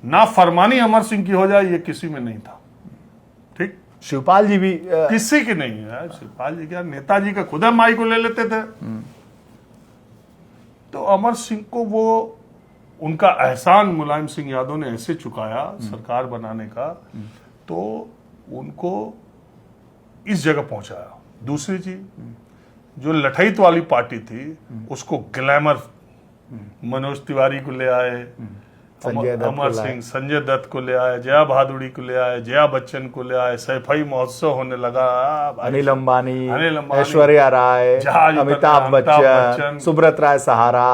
नाफरमानी अमर सिंह की हो जाए, ये किसी में नहीं था। शिवपाल जी भी किसी की नहीं है। शिवपाल जी क्या, नेताजी का खुदा माई को ले लेते थे। तो अमर सिंह को वो उनका एहसान मुलायम सिंह यादव ने ऐसे चुकाया सरकार बनाने का, तो उनको इस जगह पहुंचाया। दूसरी चीज, जो लठैत वाली पार्टी थी उसको ग्लैमर, मनोज तिवारी को ले आए, अमर सिंह, संजय दत्त को ले आए, जया भादुड़ी को ले आए, जया बच्चन को ले आए, सैफई महोत्सव होने लगा, अनिल अंबानी, ऐश्वर्या राय, अमिताभ बच्चन, सुब्रत राय सहारा,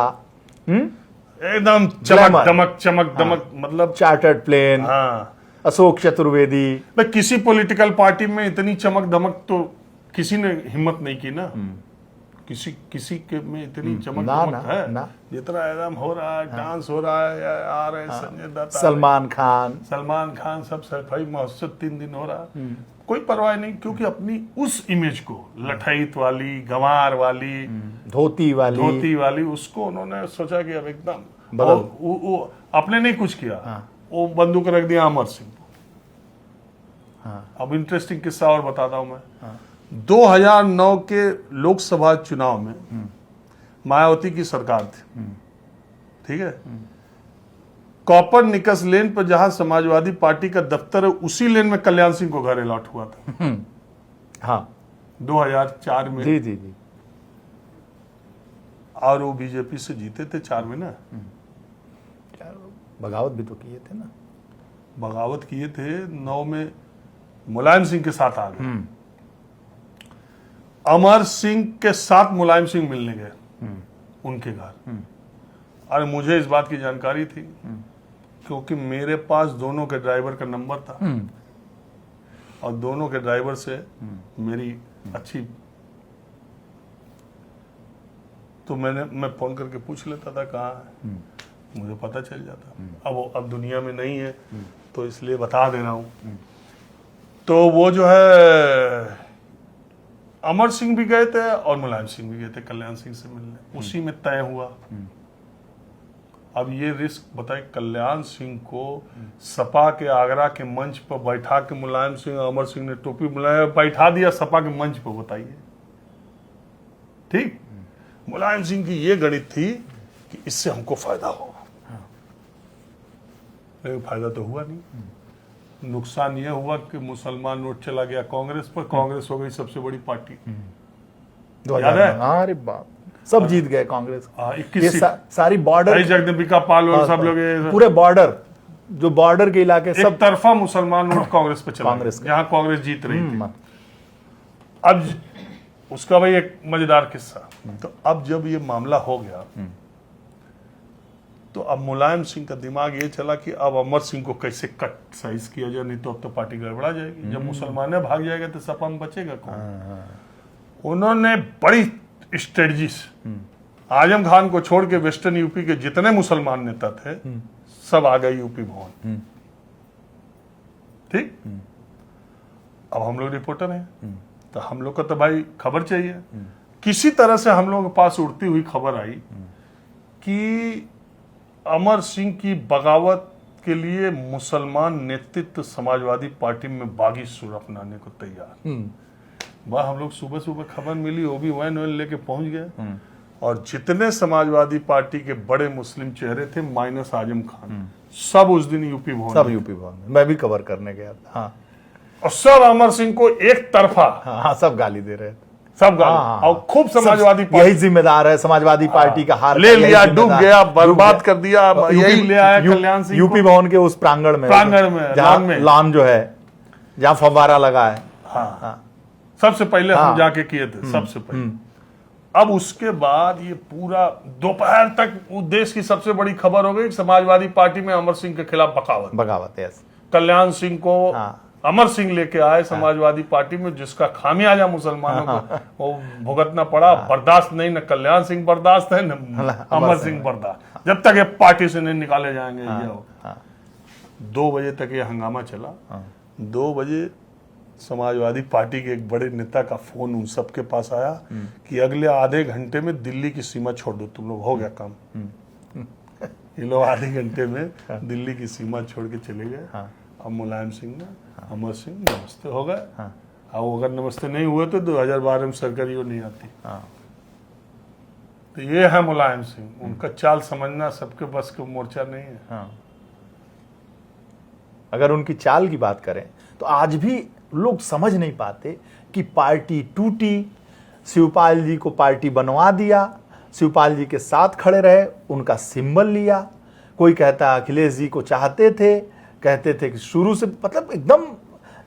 एकदम चमक दमक, मतलब चार्टर्ड प्लेन, हाँ, अशोक चतुर्वेदी। भाई किसी पॉलिटिकल पार्टी में इतनी चमक दमक तो किसी ने हिम्मत नहीं की ना। किसी के में इतनी चमक दमक है ना। जितना एकदम हो रहा है, डांस हो रहा है, आ रहे हैं संजय दत्त, सलमान खान, सब सैफई महोत्सव 3 दिन हो रहा, कोई परवाह नहीं, क्योंकि अपनी उस इमेज को, लठैत वाली, गंवार वाली, धोती वाली, उसको उन्होंने सोचा कि अब एकदम वो अपने नहीं कुछ किया, वो बंदूक रख दिया अमर सिंह को। अब इंटरेस्टिंग किस्सा और बताता हूं मैं। 2009 के लोकसभा चुनाव में मायावती की सरकार थी, ठीक है। कॉपर निकस लेन पर जहां समाजवादी पार्टी का दफ्तर है, उसी लेन में कल्याण सिंह को घर अलॉट हुआ था। हाँ, 2004 में। जी। और वो बीजेपी से जीते थे 4 में ना। बगावत भी तो किए थे ना। बगावत किए थे, 9 में मुलायम सिंह के साथ आ गए। अमर सिंह के साथ मुलायम सिंह मिलने गए उनके घर। और मुझे इस बात की जानकारी थी क्योंकि मेरे पास दोनों के ड्राइवर का नंबर था और दोनों के ड्राइवर से मेरी अच्छी, तो मैं फोन करके पूछ लेता था कहाँ है, मुझे पता चल जाता। अब दुनिया में नहीं है तो इसलिए बता दे रहा हूं। तो वो जो है अमर सिंह भी गए थे और मुलायम सिंह भी गए थे कल्याण सिंह से मिलने, उसी में तय हुआ। अब ये रिस्क बताए, कल्याण सिंह को सपा के आगरा के मंच पर बैठा के मुलायम सिंह, अमर सिंह ने टोपी बैठा दिया सपा के मंच पर, बताइए। ठीक, मुलायम सिंह की ये गणित थी कि इससे हमको फायदा होगा, लेकिन फायदा तो हुआ नहीं। नुकसान यह हुआ कि मुसलमान वोट चला गया कांग्रेस पर, कांग्रेस हो गई सबसे बड़ी पार्टी। याद है? अरे बाप, सब जीत गए कांग्रेस। 21 सारी बॉर्डर, जगदम्बिका पाल और सब लोग, पूरे बॉर्डर, जो बॉर्डर के इलाके सब तरफा मुसलमान वोट कांग्रेस पे चला, कांग्रेस, जहां कांग्रेस जीत रही थी। अब उसका भाई एक मजेदार किस्सा, तो अब जब ये मामला हो गया तो अब मुलायम सिंह का दिमाग ये चला कि अब अमर सिंह को कैसे कट साइज किया जाए, नहीं तो अब तो पार्टी गड़बड़ा जाएगी। जब मुसलमान भाग जाएगा तो सपा में बचेगा कौन। उन्होंने बड़ी स्ट्रेटजी से आजम खान को छोड़ के वेस्टर्न यूपी के जितने मुसलमान नेता थे सब आ गए यूपी भवन। ठीक, अब हम लोग रिपोर्टर हैं तो हम लोग को तो भाई खबर चाहिए। किसी तरह से हम लोगों के पास उड़ती हुई खबर आई कि अमर सिंह की बगावत के लिए मुसलमान नेतृत्व समाजवादी पार्टी में बागी सुर अपनाने को तैयार। वह हम लोग सुबह सुबह खबर मिली, वो भी वैन लेके पहुंच गए और जितने समाजवादी पार्टी के बड़े मुस्लिम चेहरे थे माइनस आजम खान, सब उस दिन यूपी भवन, सब यूपी भवन। मैं भी कवर करने गया था। हाँ। और सब अमर सिंह को एक तरफा, हाँ, सब गाली दे रहे थे, सब गाली। और खूब समाजवादी पार्टी यही जिम्मेदार है, समाजवादी पार्टी का हार ले लिया, डूब गया, बर्बाद कर दिया। यही ले आया कल्याण सिंह यूपी भवन के उस प्रांगण में, जहाँ लॉन जो है, जहाँ फव्वारा लगा है। हाँ, सबसे पहले हम जाके किए थे, सबसे पहले। अब उसके बाद ये पूरा दोपहर तक देश की सबसे बड़ी खबर हो गई, समाजवादी पार्टी में अमर सिंह के खिलाफ बगावत। यस, कल्याण सिंह को अमर सिंह लेके आए समाजवादी पार्टी में, जिसका खामियाजा मुसलमानों को वो भुगतना पड़ा। बर्दाश्त नहीं, न कल्याण सिंह बर्दाश्त है न अमर सिंह बर्दाश्त, जब तक ये पार्टी से नहीं निकाले जाएंगे। 2 बजे तक ये हंगामा चला। 2 बजे समाजवादी पार्टी के एक बड़े नेता का फोन उन सबके पास आया कि अगले आधे घंटे में दिल्ली की सीमा छोड़ दो तुम लोग, हो गया काम। ये लोग आधे घंटे में दिल्ली की सीमा छोड़ के चले गए। अब मुलायम सिंह ने अमर सिंह नमस्ते हो गए। अब अगर नमस्ते नहीं हुए तो 2012 में सरकारी वो नहीं आती। तो ये है मुलायम सिंह, उनका चाल समझना सबके बस के मोर्चा नहीं है। अगर उनकी चाल की बात करें तो आज भी लोग समझ नहीं पाते कि पार्टी टूटी, शिवपाल जी को पार्टी बनवा दिया, शिवपाल जी के साथ खड़े रहे, उनका सिंबल लिया। कोई कहता अखिलेश जी को चाहते थे, कहते थे कि शुरू से, मतलब एकदम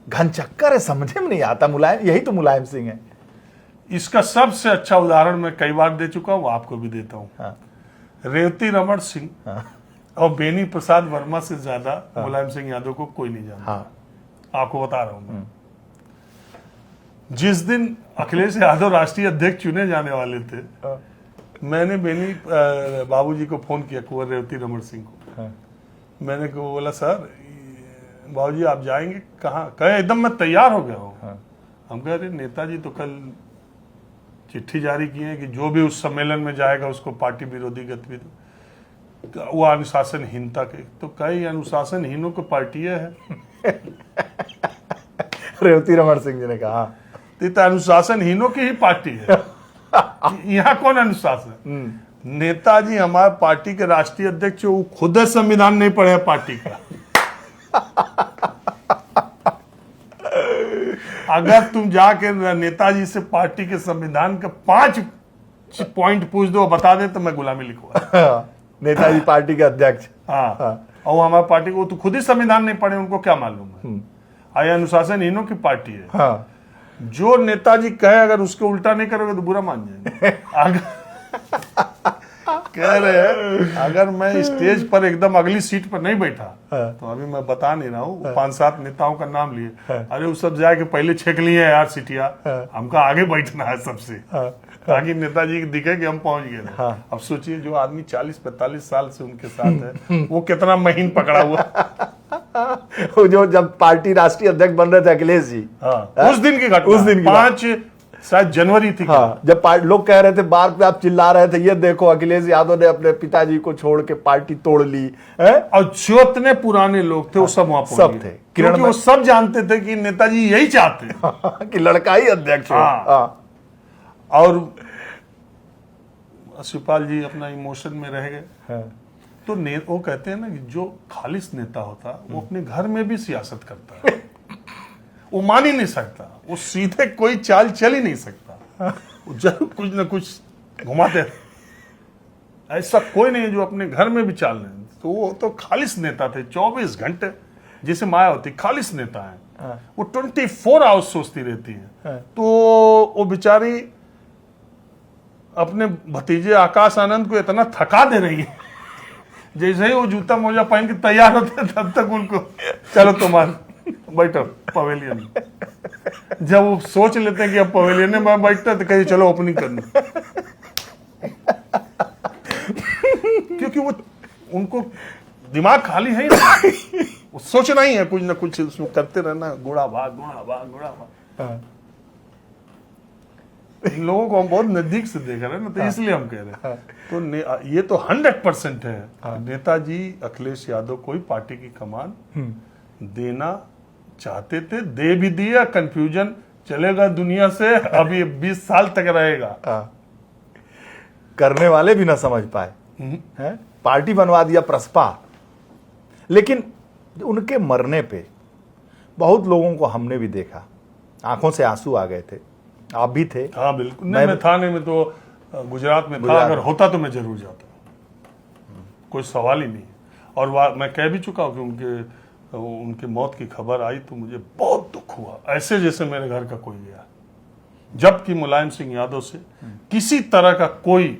घनचक्कर है, समझे में नहीं आता। मुलायम, यही तो मुलायम सिंह है। इसका सबसे अच्छा उदाहरण मैं कई बार दे चुका हूं, आपको भी देता हूं। रेवती रमन सिंह और बेनी प्रसाद वर्मा से ज्यादा मुलायम सिंह यादव को कोई नहीं जानता। आपको बता रहा हूं मैं। जिस दिन अखिलेश यादव राष्ट्रीय अध्यक्ष चुने जाने वाले थे, मैंने बेनी बाबूजी को फोन किया, कुंवर रेवती रमन सिंह को। मैंने को बोला, सर बाबूजी आप जाएंगे कहाँ? कहे एकदम मैं तैयार हो गया हूँ। हम कह रहे नेताजी तो कल चिट्ठी जारी की है कि जो भी उस सम्मेलन में जाएगा उसको पार्टी विरोधी गतिविधि, वो अनुशासनहीनता के। तो कई अनुशासनहीनों को पार्टी है। रेवती रमन सिंह जी ने कहा तो अनुशासनहीनों की ही पार्टी है। यहाँ कौन अनुशासन? नेताजी हमारे पार्टी के राष्ट्रीय अध्यक्ष, वो खुद संविधान नहीं पढ़े पार्टी का। अगर तुम जाके नेताजी से पार्टी के संविधान के 5 पॉइंट पूछ दो, बता दे तो मैं गुलामी लिखवा। नेताजी पार्टी के अध्यक्ष। हाँ, और हमारी पार्टी को तो खुद ही संविधान नहीं पढ़े, उनको क्या मालूम है? आय अनुशासनहीनों की पार्टी है। हाँ। जो नेताजी कहे अगर उसके उल्टा नहीं करोगे तो बुरा मान जाएंगे। कह रहे हैं अगर मैं स्टेज पर एकदम अगली सीट पर नहीं बैठा, तो अभी मैं बता नहीं रहा हूँ, 5-7 नेताओं का नाम लिए, अरे वो सब जाके पहले छेक लिए यार सीटिया, हमका आगे बैठना है सबसे, ताकि नेताजी को दिखे कि हम पहुंच गए। अब सोचिए जो आदमी 40-45 साल से उनके साथ है, वो कितना महीन पकड़ा हुआ। जो जब पार्टी राष्ट्रीय अध्यक्ष बन रहे थे अखिलेश जी, उस दिन की घटना, उस दिन की 5 शायद जनवरी थी। जब लोग कह रहे थे, बार पे आप चिल्ला रहे थे, ये देखो अखिलेश यादव ने अपने पिताजी को छोड़ के पार्टी तोड़ ली है? और जितने पुराने लोग थे वो सब वहां सब थे, क्योंकि वो सब जानते थे कि नेताजी यही चाहते कि लड़का ही अध्यक्ष हो। और शिवपाल जी अपना इमोशन में रह गए। तो वो कहते हैं ना कि जो खालिस नेता होता वो अपने घर में भी सियासत करता है। वो मान ही नहीं सकता, वो सीधे कोई चाल चल ही नहीं सकता, वो जरूर कुछ ना कुछ घुमाते। ऐसा कोई नहीं है जो अपने घर में भी चाल नहीं। तो वो तो खालिस नेता थे, 24 घंटे, जैसे मायावती खालिस नेता है, वो 24 आवर्स सोचती रहती है। तो वो बेचारी अपने भतीजे आकाश आनंद को इतना थका दे रही है, जैसे ही वो जूता मोजा पहन के तैयार होते तब तक उनको चलो तुम्हारे बैठो पवेलियन। जब वो सोच लेते हैं कि अब पवेलियन में बैठता तो कहिए चलो ओपनिंग करना। क्योंकि वो उनको दिमाग खाली है ही नहीं, वो सोचना ही है, कुछ ना कुछ उसमें करते रहना, गुड़ा भाग गुड़ा भाग गुड़ा भाग। इन लोगों को हम बहुत नजदीक से देख रहे हैं ना, तो इसलिए हम कह रहे हैं। तो ये तो 100% है, नेताजी अखिलेश यादव कोई पार्टी की कमान देना चाहते थे, दे भी दिया। कंफ्यूजन चलेगा दुनिया से, अब ये 20 साल तक रहेगा। करने वाले भी ना समझ पाए, हैं? पार्टी बनवा दिया प्रसपा। लेकिन उनके मरने पे बहुत लोगों को हमने भी देखा, आंखों से आंसू आ गए थे। आप भी थे? हाँ बिल्कुल। मैं था नहीं, मैं तो गुजरात में था। अगर होता तो मैं जरूर जाता, कोई सवाल ही नहीं। और मैं कह भी चुका हूँ कि उनकी मौत की खबर आई तो मुझे बहुत दुख हुआ, ऐसे जैसे मेरे घर का कोई गया। जबकि मुलायम सिंह यादव से किसी तरह का कोई,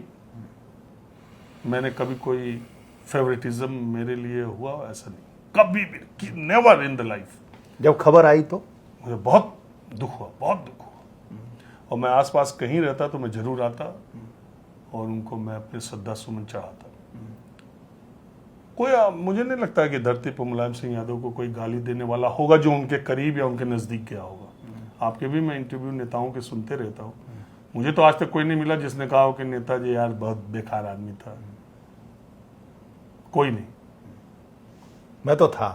मैंने कभी कोई फेवरेटिज्म मेरे लिए हुआ ऐसा नहीं, कभी भी, नेवर इन द लाइफ। जब खबर आई तो मुझे बहुत दुख हुआ, बहुत दुख हुआ। और मैं आसपास कहीं रहता तो मैं जरूर आता और उनको मैं अपने श्रद्धा सुमन चढ़ाता। कोई, मुझे नहीं लगता कि धरती पर मुलायम सिंह यादव को कोई गाली देने वाला होगा जो उनके करीब या उनके नजदीक गया होगा। आपके भी मैं इंटरव्यू नेताओं के सुनते रहता हूँ, मुझे तो आज तक कोई नहीं मिला जिसने कहा हो कि नेताजी यार बहुत बेकार आदमी था। कोई नहीं। मैं तो था,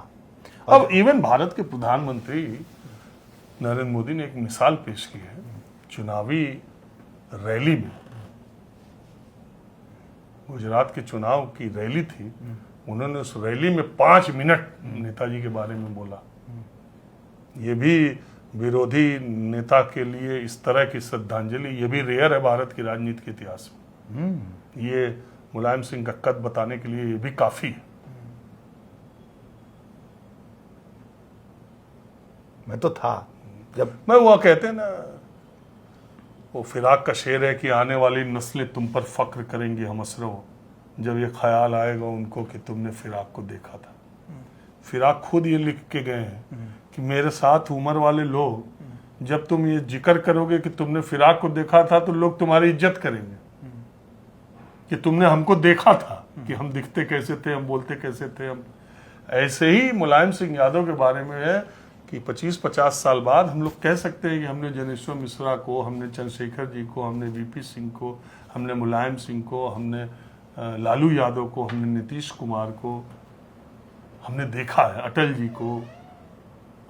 अब इवन भारत के प्रधानमंत्री नरेंद्र मोदी ने एक मिसाल पेश की है, चुनावी रैली में, गुजरात के चुनाव की रैली थी, उन्होंने उस रैली में 5 मिनट नेताजी के बारे में बोला। ये भी विरोधी नेता के लिए इस तरह की श्रद्धांजलि, ये भी रेयर है भारत की राजनीति के इतिहास में। ये मुलायम सिंह का कद बताने के लिए ये भी काफी है। मैं तो था जब मैं वो कहते हैं ना, वो फिराक का शेर है कि आने वाली नस्लें तुम पर फख्र करेंगी हम असरों, जब ये ख्याल आएगा उनको कि तुमने फिराक को देखा था। फिराक खुद ये लिख के गए हैं कि मेरे साथ उम्र वाले लोग, जब तुम ये जिक्र करोगे कि तुमने फिराक को देखा था तो लोग तुम्हारी इज्जत करेंगे कि तुमने हमको देखा था कि हम दिखते कैसे थे, हम बोलते कैसे थे। हम ऐसे ही मुलायम सिंह यादव के बारे में है कि 25-50 साल बाद हम लोग कह सकते हैं कि हमने जनेश्वर मिश्रा को, हमने चंद्रशेखर जी को, हमने वीपी सिंह को, हमने मुलायम सिंह को, हमने लालू यादव को, हमने नीतीश कुमार को हमने देखा है, अटल जी को,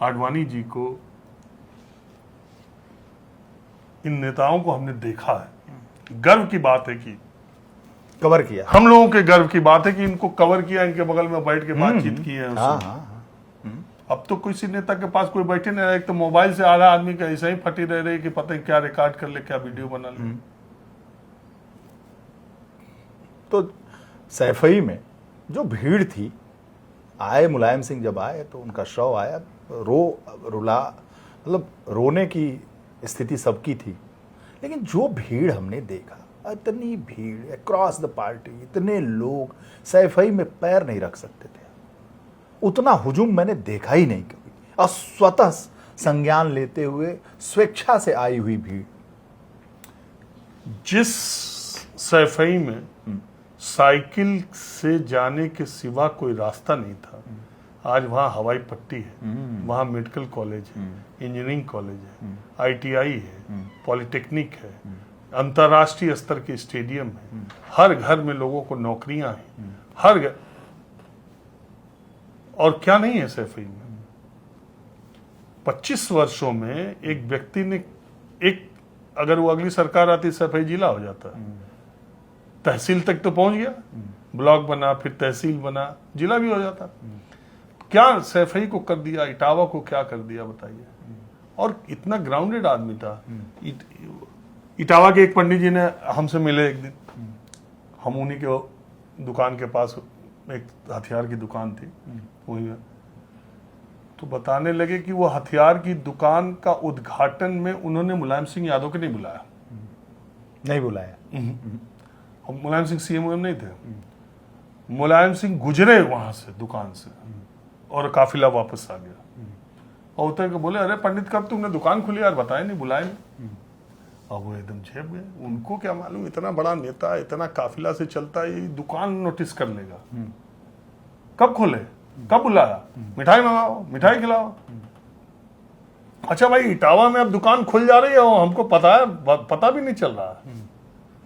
आडवाणी जी को, इन नेताओं को हमने देखा है। गर्व की बात है कि कवर किया, हम लोगों के गर्व की बात है कि इनको कवर किया, इनके बगल में बैठ के बातचीत की है। अब तो किसी नेता के पास कोई बैठे नहीं रहा, एक तो मोबाइल से आधा आदमी का ऐसा ही फटी रह रही कि पता नहीं क्या रिकॉर्ड कर ले, क्या वीडियो बना ले। तो सैफई में जो भीड़ थी, आए मुलायम सिंह जब आए तो उनका शव आया, रुला, मतलब रोने की स्थिति सबकी थी। लेकिन जो भीड़ हमने देखा, इतनी भीड़ अक्रॉस द पार्टी, इतने लोग सैफई में पैर नहीं रख सकते थे, उतना हुजूम मैंने देखा ही नहीं कभी। और स्वतः संज्ञान लेते हुए स्वेच्छा से आई हुई भीड़। जिस सैफई में साइकिल से जाने के सिवा कोई रास्ता नहीं था, आज वहाँ हवाई पट्टी है, वहाँ मेडिकल कॉलेज है, इंजीनियरिंग कॉलेज है, ITI है, पॉलिटेक्निक है, अंतर्राष्ट्रीय स्तर के स्टेडियम है, हर घर में लोगों को नौकरियां हैं, हर घर। और क्या नहीं है सैफई में? 25 वर्षों में एक व्यक्ति ने, एक अगर वो अगली सरकार आती सैफई जिला हो जाता, तहसील तक तो पहुंच गया, ब्लॉक बना, फिर तहसील बना, जिला भी हो जाता। क्या सैफई को कर दिया, इटावा को क्या कर दिया बताइए। और इतना ग्राउंडेड आदमी था। इटावा के एक पंडित जी ने हमसे मिले एक दिन, हम उन्हीं के दुकान के पास, एक हथियार की दुकान थी वहीं में, तो बताने लगे कि वो हथियार की दुकान का उद्घाटन में उन्होंने मुलायम सिंह यादव को नहीं बुलाया। नहीं बुलाया। और मुलायम सिंह CM नहीं थे। मुलायम सिंह गुजरे वहां से दुकान से और काफिला वापस आ गया, और उतर के बोले, अरे पंडित कब तुमने दुकान खुली यार, बताए नहीं, बुलाए नहीं। और वो एकदम झेप गए। उनको क्या मालूम, इतना बड़ा नेता इतना काफिला से चलता है, ये दुकान नोटिस कर लेगा। कब खोले, कब बुलाया, मिठाई मंगाओ, मिठाई खिलाओ। अच्छा भाई, इटावा में अब दुकान खुल जा रही है, हमको पता है, पता भी नहीं चल रहा है,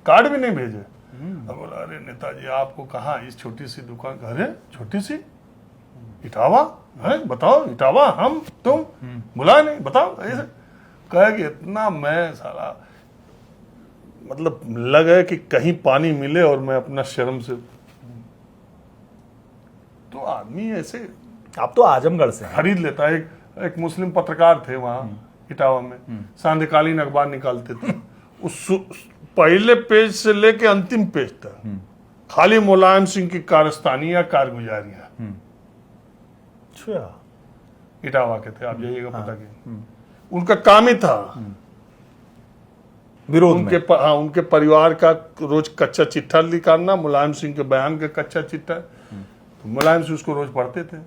कार्ड भी नहीं भेजे। अब बोला, अरे नेताजी आपको कहाँ इस छोटी सी दुकान, अरे छोटी सी इटावा है, बताओ इटावा, हम तुम बुलाए नहीं, बताओ। ऐसे कहे कि इतना मैं सारा, मतलब लगा कि कहीं पानी मिले और मैं अपना शर्म से, तो आदमी ऐसे आप तो आजमगढ़ से खरीद लेता है। एक मुस्लिम पत्रकार थे वहां इटावा में, सांध्यकालीन अखबार निकालते थे, उस पहले पेज से लेके अंतिम पेज तक खाली मुलायम सिंह की कारस्तानी या कारगुजारियां। अच्छा, इटावा के थे, आप जाइएगा पता की। उनका काम ही था विरोध उनके में। हाँ, उनके परिवार का रोज कच्चा चिट्ठा निकालना, मुलायम सिंह के बयान का कच्चा चिट्ठा, तो मुलायम सिंह उसको रोज पढ़ते थे।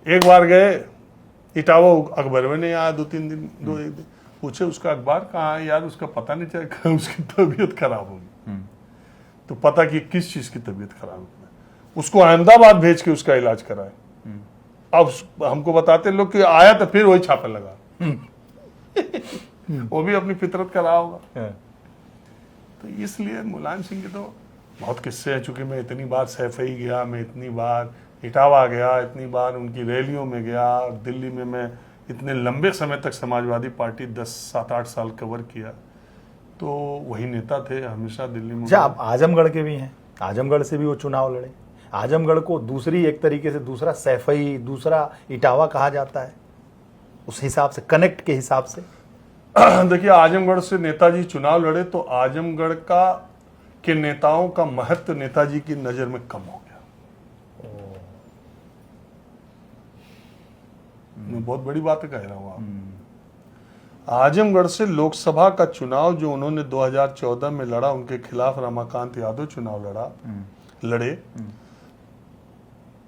एक बार गए इटावा, अखबार में नहीं आया, 2-3 दिन, एक दिन पूछे उसका अखबार कहाँ है यार, उसका पता नहीं चला, उसकी तबीयत खराब होगी। तो पता कि किस चीज की तबीयत खराब होगी, उसको अहमदाबाद भेज के उसका इलाज कराए। अब हमको बताते लोग कि आया तो फिर वही छापा लगा। वो भी अपनी फितरत का रहा होगा। तो इसलिए मुलायम सिंह के तो बहुत किस्से हैं, चूंकि मैं इतनी बार सैफई गया, मैं इतनी बार इटावा गया, इतनी बार उनकी रैलियों में गया, दिल्ली में मैं इतने लंबे समय तक समाजवादी पार्टी 7-8 साल कवर किया, तो वही नेता थे हमेशा दिल्ली में। अच्छा, आप आजमगढ़ के भी हैं, आजमगढ़ से भी वो चुनाव लड़े। आजमगढ़ को दूसरी एक तरीके से दूसरा सैफई, दूसरा इटावा कहा जाता है, उस हिसाब से, कनेक्ट के हिसाब से। देखिए, आजमगढ़ से नेताजी चुनाव लड़े तो आजमगढ़ के नेताओं का महत्व नेताजी की नजर में कम हो गया। मैं बहुत बड़ी बात कह रहा हूं आप। आजमगढ़ से लोकसभा का चुनाव जो उन्होंने 2014 में लड़ा, उनके खिलाफ रमाकांत यादव चुनाव लड़े,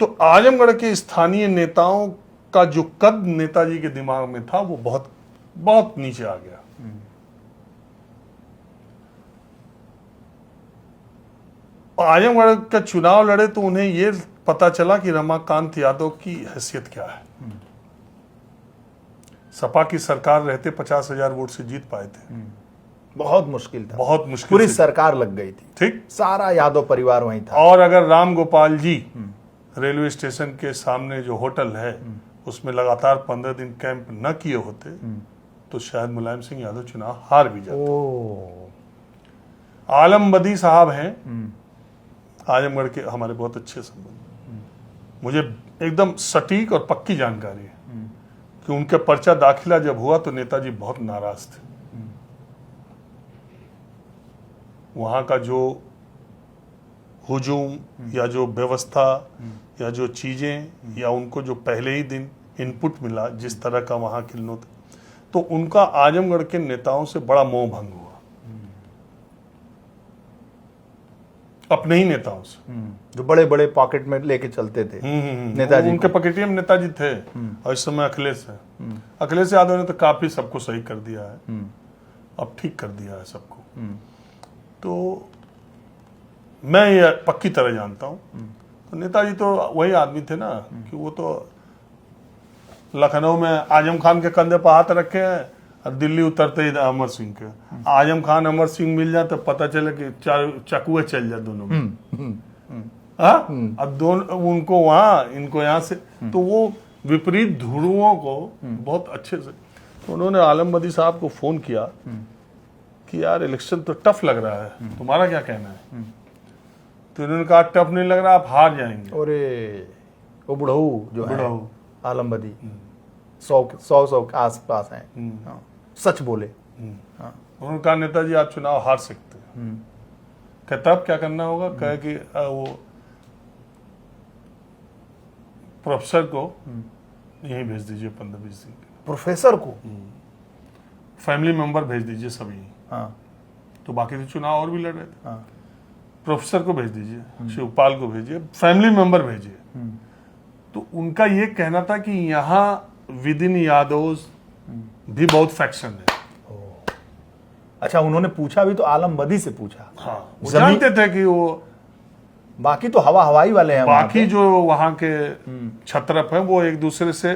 तो आजमगढ़ के स्थानीय नेताओं का जो कद नेताजी के दिमाग में था वो बहुत बहुत नीचे आ गया। आजमगढ़ का चुनाव लड़े तो उन्हें यह पता चला कि रमाकांत यादव की हैसियत क्या है। सपा की सरकार रहते 50,000 वोट से जीत पाए थे। बहुत मुश्किल था, बहुत मुश्किल, पूरी सरकार लग गई थी, ठीक, सारा यादव परिवार वहीं था। और अगर राम गोपाल जी रेलवे स्टेशन के सामने जो होटल है उसमें लगातार 15 दिन कैंप न किए होते तो शायद मुलायम सिंह यादव चुनाव हार भी जाते। आलम बदी साहब हैं आजमगढ़ के, हमारे बहुत अच्छे संबंध, मुझे एकदम सटीक और पक्की जानकारी है कि उनके पर्चा दाखिला जब हुआ तो नेताजी बहुत नाराज थे। वहां का जो हुजूम या जो व्यवस्था या जो चीजें या उनको जो पहले ही दिन इनपुट मिला, जिस तरह का वहां किल्लो था, तो उनका आजमगढ़ के नेताओं से बड़ा मोह भंग हुआ, अपने ही नेताओं से, जो बड़े बड़े पॉकेट में लेके चलते थे नेताजी। उनके पॉकेटियम नेताजी थे। और इस समय अखिलेश है, अखिलेश यादव ने तो काफी सबको सही कर दिया है, अब ठीक कर दिया है सबको। तो मैं ये पक्की तरह जानता हूं, तो नेताजी तो वही आदमी थे ना कि वो तो लखनऊ में आजम खान के कंधे पर हाथ रखे हैं और दिल्ली उतरते ही अमर सिंह के। आजम खान अमर सिंह मिल जाए तो पता चले कि चकुए चल जाए दोनों में। अब दोनों, उनको वहां, इनको यहाँ से, तो वो विपरीत ध्रुवों को बहुत अच्छे से, तो उन्होंने आलम बदी साहब को फोन किया कि यार इलेक्शन तो टफ लग रहा है, तुम्हारा क्या कहना है? तो उन्होंने कहा टफ नहीं लग रहा, आप हार जाएंगे। अरे वो बुढ़ऊ जो है बुढ़ऊ आलम बदी 100 के आस पास है, सच बोले। उन्होंने कहा नेताजी आप चुनाव हार सकते हैं। कहता अब क्या करना होगा? कहे कि वो प्रोफेसर को यहीं भेज दीजिए 15-20 दिन। प्रोफेसर को फैमिली मेंबर भेज दीजिए सभी। हाँ, तो बाकी तो चुनाव और भी लड़ रहे थे। हाँ, प्रोफेसर को भेज दीजिए, शिवपाल को भेजिए, फैमिली मेंबर भेजिए। तो उनका ये कहना था कि यहाँ विद इन यादव भी बहुत फैक्शन है। अच्छा, उन्होंने पूछा भी तो आलम बदी से पूछा। हाँ, वो जानते थे कि वो, बाकी तो हवाई वाले हैं, बाकी जो वहां के छत्रप हैं वो एक दूसरे से,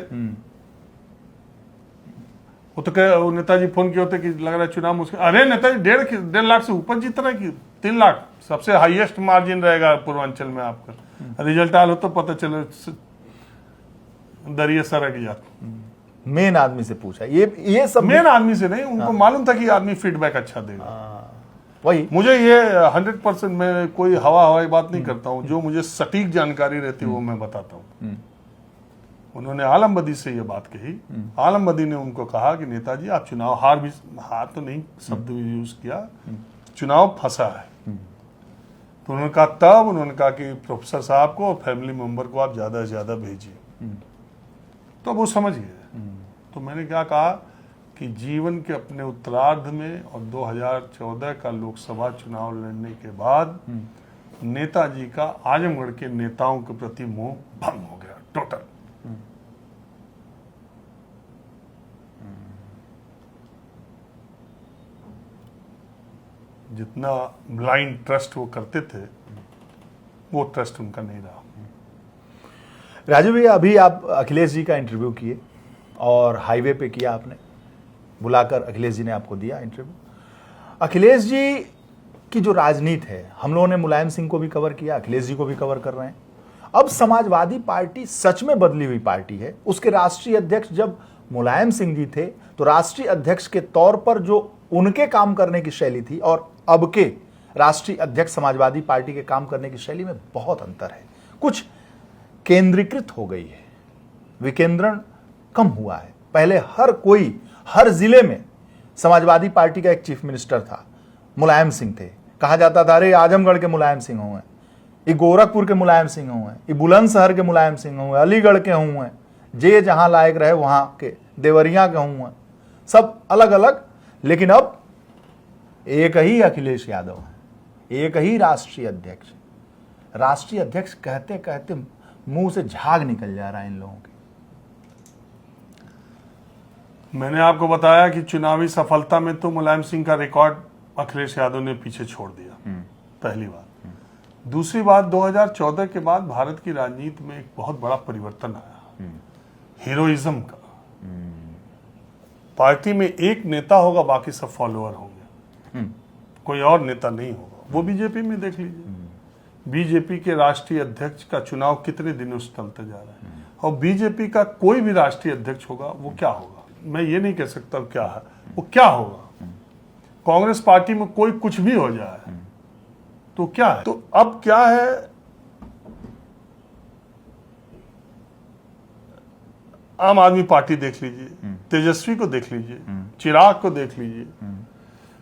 वो तो कहे नेताजी फोन किए होते कि लग रहा है चुनाव मुश्किल। अरे नेताजी 1.5 लाख से ऊपर जीत रहा है कि 3 लाख, सबसे हाईएस्ट मार्जिन रहेगा पूर्वांचल में आपका। रिजल्ट आल हो तो पता चले दरिया सरक जाता। मेन आदमी से पूछा, ये सब मेन आदमी से नहीं, उनको मालूम था कि आदमी फीडबैक अच्छा देगा। वही मुझे ये 100% मैं कोई हवाई बात नहीं करता हूँ, जो मुझे सटीक जानकारी रहती है वो मैं बताता हूँ। उन्होंने आलम बदी से ये बात कही। आलम बदी ने उनको कहा कि नेताजी आप चुनाव हार तो नहीं शब्द यूज किया, चुनाव फंसा है। तो उन्होंने कहा, तब उन्होंने कहा कि प्रोफेसर साहब को और फैमिली मेंबर को आप ज्यादा से ज्यादा भेजिए। तो वो समझ गए। तो मैंने क्या कहा कि जीवन के अपने उत्तरार्ध में और 2014 का लोकसभा चुनाव लड़ने के बाद नेताजी का आजमगढ़ के नेताओं के प्रति मोह भंग हो गया टोटल। जितना ब्लाइंड ट्रस्ट वो करते थे वो ट्रस्ट उनका नहीं रहा। राजू भैया, अभी आप अखिलेश जी का इंटरव्यू किए और हाईवे पे किया, आपने बुलाकर अखिलेश जी ने आपको दिया इंटरव्यू। अखिलेश जी की जो राजनीति है, हम लोगों ने मुलायम सिंह को भी कवर किया, अखिलेश जी को भी कवर कर रहे हैं। अब समाजवादी पार्टी सच में बदली हुई पार्टी है। उसके राष्ट्रीय अध्यक्ष जब मुलायम सिंह जी थे तो राष्ट्रीय अध्यक्ष के तौर पर जो उनके काम करने की शैली थी और अब के राष्ट्रीय अध्यक्ष समाजवादी पार्टी के काम करने की शैली में बहुत अंतर है। कुछ केंद्रीकृत हो गई है, विकेंद्रण कम हुआ है। पहले हर जिले में समाजवादी पार्टी का एक चीफ मिनिस्टर था, मुलायम सिंह थे। कहा जाता था अरे आजमगढ़ के मुलायम सिंह हुए, ये गोरखपुर के मुलायम सिंह हुए, ये बुलंदशहर के मुलायम सिंह हुए, अलीगढ़ के हुए, जे जहां लायक रहे वहां के, देवरिया के हुए, सब अलग अलग। लेकिन अब एक ही अखिलेश यादव है, एक ही राष्ट्रीय अध्यक्ष। राष्ट्रीय अध्यक्ष कहते कहते मुंह से झाग निकल जा रहा है इन लोगों के। मैंने आपको बताया कि चुनावी सफलता में तो मुलायम सिंह का रिकॉर्ड अखिलेश यादव ने पीछे छोड़ दिया, पहली बात। दूसरी बात, 2014 के बाद भारत की राजनीति में एक बहुत बड़ा परिवर्तन आया, हीरोइज्म का। पार्टी में एक नेता होगा, बाकी सब फॉलोअर होंगे, कोई और नेता नहीं होगा। वो बीजेपी में देख लीजिए, बीजेपी के राष्ट्रीय अध्यक्ष का चुनाव कितने दिनों से चलते जा रहा है, और बीजेपी का कोई भी राष्ट्रीय अध्यक्ष होगा वो क्या होगा, मैं ये नहीं कह सकता क्या है, वो क्या होगा। कांग्रेस पार्टी में कोई कुछ भी हो जाए तो क्या है। तो अब क्या है, आम आदमी पार्टी देख लीजिए, तेजस्वी को देख लीजिए, चिराग को देख लीजिए,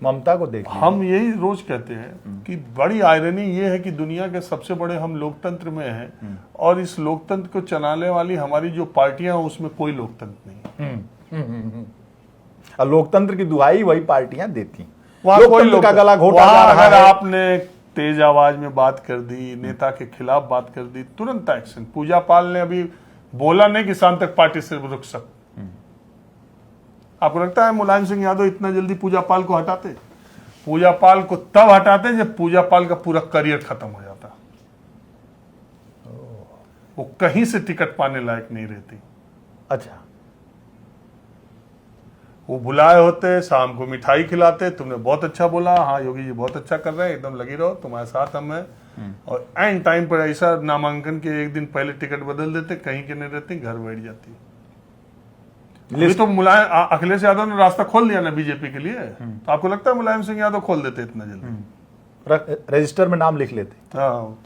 ममता को देख लीजिए। हम यही रोज कहते हैं कि बड़ी आयरनी ये है कि दुनिया के सबसे बड़े हम लोकतंत्र में हैं, और इस लोकतंत्र को चलाने वाली हमारी जो पार्टियां हैं उसमें कोई लोकतंत्र नहीं। और लोकतंत्र की दुहाई वही पार्टियां देती, वहां कोई का गला घोटा जा रहा अगर है। आपने तेज आवाज में बात कर दी, नेता के खिलाफ बात कर दी, तुरंत एक्शन। पूजा पाल ने अभी बोला नहीं कि शाम तक पार्टी से रुक सकते। आपको लगता है मुलायम सिंह यादव इतना जल्दी पूजा पाल को हटाते? पूजा पाल को तब हटाते जब पूजा पाल का पूरा करियर खत्म हो जाता, वो कहीं से टिकट पाने लायक नहीं रहती। अच्छा, वो बुलाए होते, शाम को मिठाई खिलाते, तुमने बहुत अच्छा बोला, हाँ योगी जी बहुत अच्छा कर रहे हैं, एकदम लगी रहो, तुम्हारे साथ हम हैं। और एंड टाइम पर ऐसा नामांकन के एक दिन पहले टिकट बदल देते, कहीं के नहीं रहती, घर बैठ जाती। अभी तो मुलायम अखिलेश यादव ने रास्ता खोल दिया ना बीजेपी के लिए, तो आपको लगता है मुलायम सिंह यादव खोल देते इतना जल्दी? रजिस्टर में नाम लिख लेते। हाँ,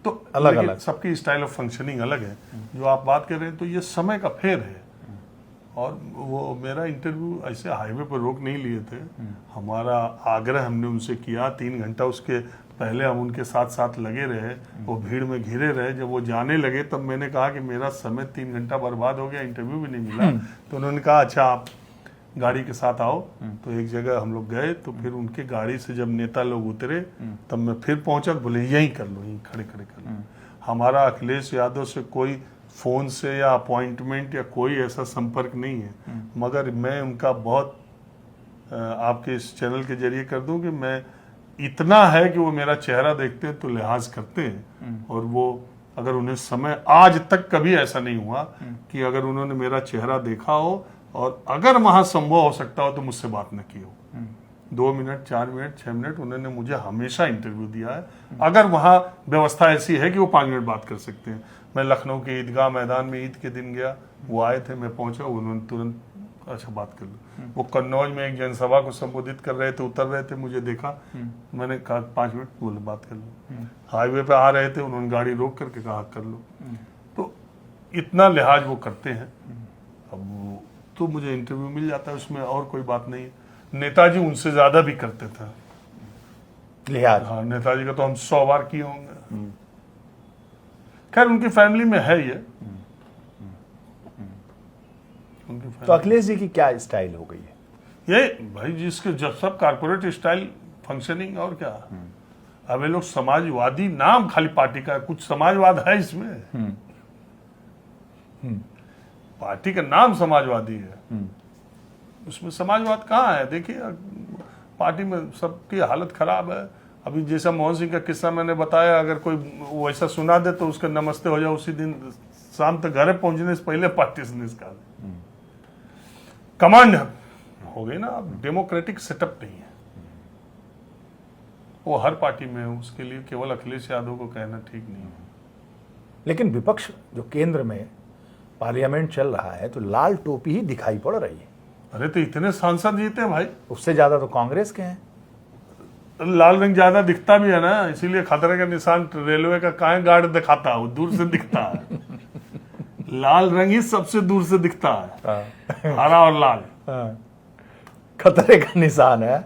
तो अलग अलग सबकी स्टाइल ऑफ फंक्शनिंग अलग है। जो आप बात कर रहे हैं तो ये समय का फेर है। और वो मेरा इंटरव्यू ऐसे हाईवे पर रोक नहीं लिए थे, हमारा आग्रह हमने उनसे किया, 3 घंटा उसके पहले हम उनके साथ साथ लगे रहे, वो भीड़ में घिरे रहे। जब वो जाने लगे तब मैंने कहा कि मेरा समय 3 घंटा बर्बाद हो गया, इंटरव्यू भी नहीं मिला। तो उन्होंने कहा अच्छा आप गाड़ी के साथ आओ। तो एक जगह हम लोग गए, तो फिर उनके गाड़ी से जब नेता लोग उतरे तब मैं फिर पहुंचा, बोले यहीं कर लो, यहीं खड़े खड़े कर लो। हमारा अखिलेश यादव से कोई फोन से या अपॉइंटमेंट या कोई ऐसा संपर्क नहीं है, मगर मैं उनका बहुत आपके इस चैनल के जरिए कर दूं कि मैं इतना है कि वो मेरा चेहरा देखते हैं तो लिहाज करते हैं। और वो अगर उन्हें समय, आज तक कभी ऐसा नहीं हुआ कि अगर उन्होंने मेरा चेहरा देखा हो और अगर वहां संभव हो सकता हो तो मुझसे बात न की हो। 2 मिनट, 4 मिनट, 6 मिनट उन्होंने मुझे हमेशा इंटरव्यू दिया है। अगर वहां व्यवस्था ऐसी है कि वो 5 मिनट बात कर सकते हैं। मैं लखनऊ के ईदगाह मैदान में ईद के दिन गया, वो आए थे, मैं पहुंचा, उन्होंने तुरंत अच्छा बात कर लो। वो कन्नौज में एक जनसभा को संबोधित कर रहे थे, उतर रहे थे, मुझे देखा, मैंने कहा 5 मिनट बोले बात कर लो। हाईवे पे आ रहे थे, उन्होंने गाड़ी रोक करके कहा कर लो। तो इतना लिहाज वो करते हैं। अब वो तो मुझे इंटरव्यू मिल जाता है, उसमें और कोई बात नहीं है। नेताजी उनसे ज्यादा भी करते थे लिहाज। हाँ, नेताजी का तो हम 100 बार किए होंगे। खैर उनकी फैमिली में है ये। तो अखिलेश जी की क्या स्टाइल हो गई है? ये भाई जिसके जब सब कारपोरेट स्टाइल फंक्शनिंग, और क्या। अब ये लोग समाजवादी, नाम खाली पार्टी का, कुछ समाजवाद है इसमें? पार्टी का नाम समाजवादी है, उसमें समाजवाद कहाँ है? देखिए पार्टी में सबकी हालत खराब है। अभी जैसा मोहन सिंह का किस्सा मैंने बताया, अगर कोई वैसा सुना दे तो उसका नमस्ते हो जाए, उसी दिन शाम तक घर पहुंचने से पहले पार्टी से निकाल। कमांड हो गई ना। अब डेमोक्रेटिक सेटअप नहीं है। वो हर पार्टी में है, उसके लिए केवल अखिलेश यादव को कहना ठीक नहीं है। लेकिन विपक्ष जो केंद्र में पार्लियामेंट चल रहा है तो लाल टोपी ही दिखाई पड़ रही है। अरे तो इतने सांसद जीते हैं भाई, उससे ज्यादा तो कांग्रेस के हैं। लाल रंग ज्यादा दिखता भी है ना, इसीलिए खतरे का निशान रेलवे का काहे गार्ड दिखाता है, वो दूर से दिखता है। लाल रंग ही सबसे दूर से दिखता है, हरा और लाल। खतरे का निशान है।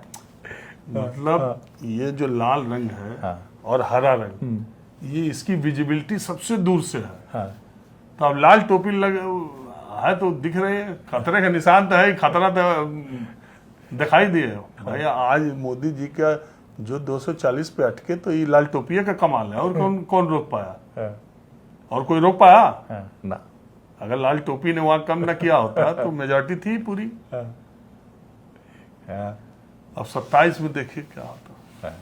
मतलब ये जो लाल रंग है और हरा रंग, ये इसकी विजिबिलिटी सबसे दूर से है। तो अब लाल टोपी लग है तो दिख रही है, खतरे का निशान तो है, खतरा तो दिखाई दिए भाई। आज मोदी जी का जो 240 पे अटके तो ये लाल टोपिया का कमाल है, और कौन रोक पाया? और कोई रोक पाया ना। अगर लाल टोपी ने वहां कम न किया होता तो मेजॉरिटी थी पूरी। अब 27 में देखिए क्या होता है।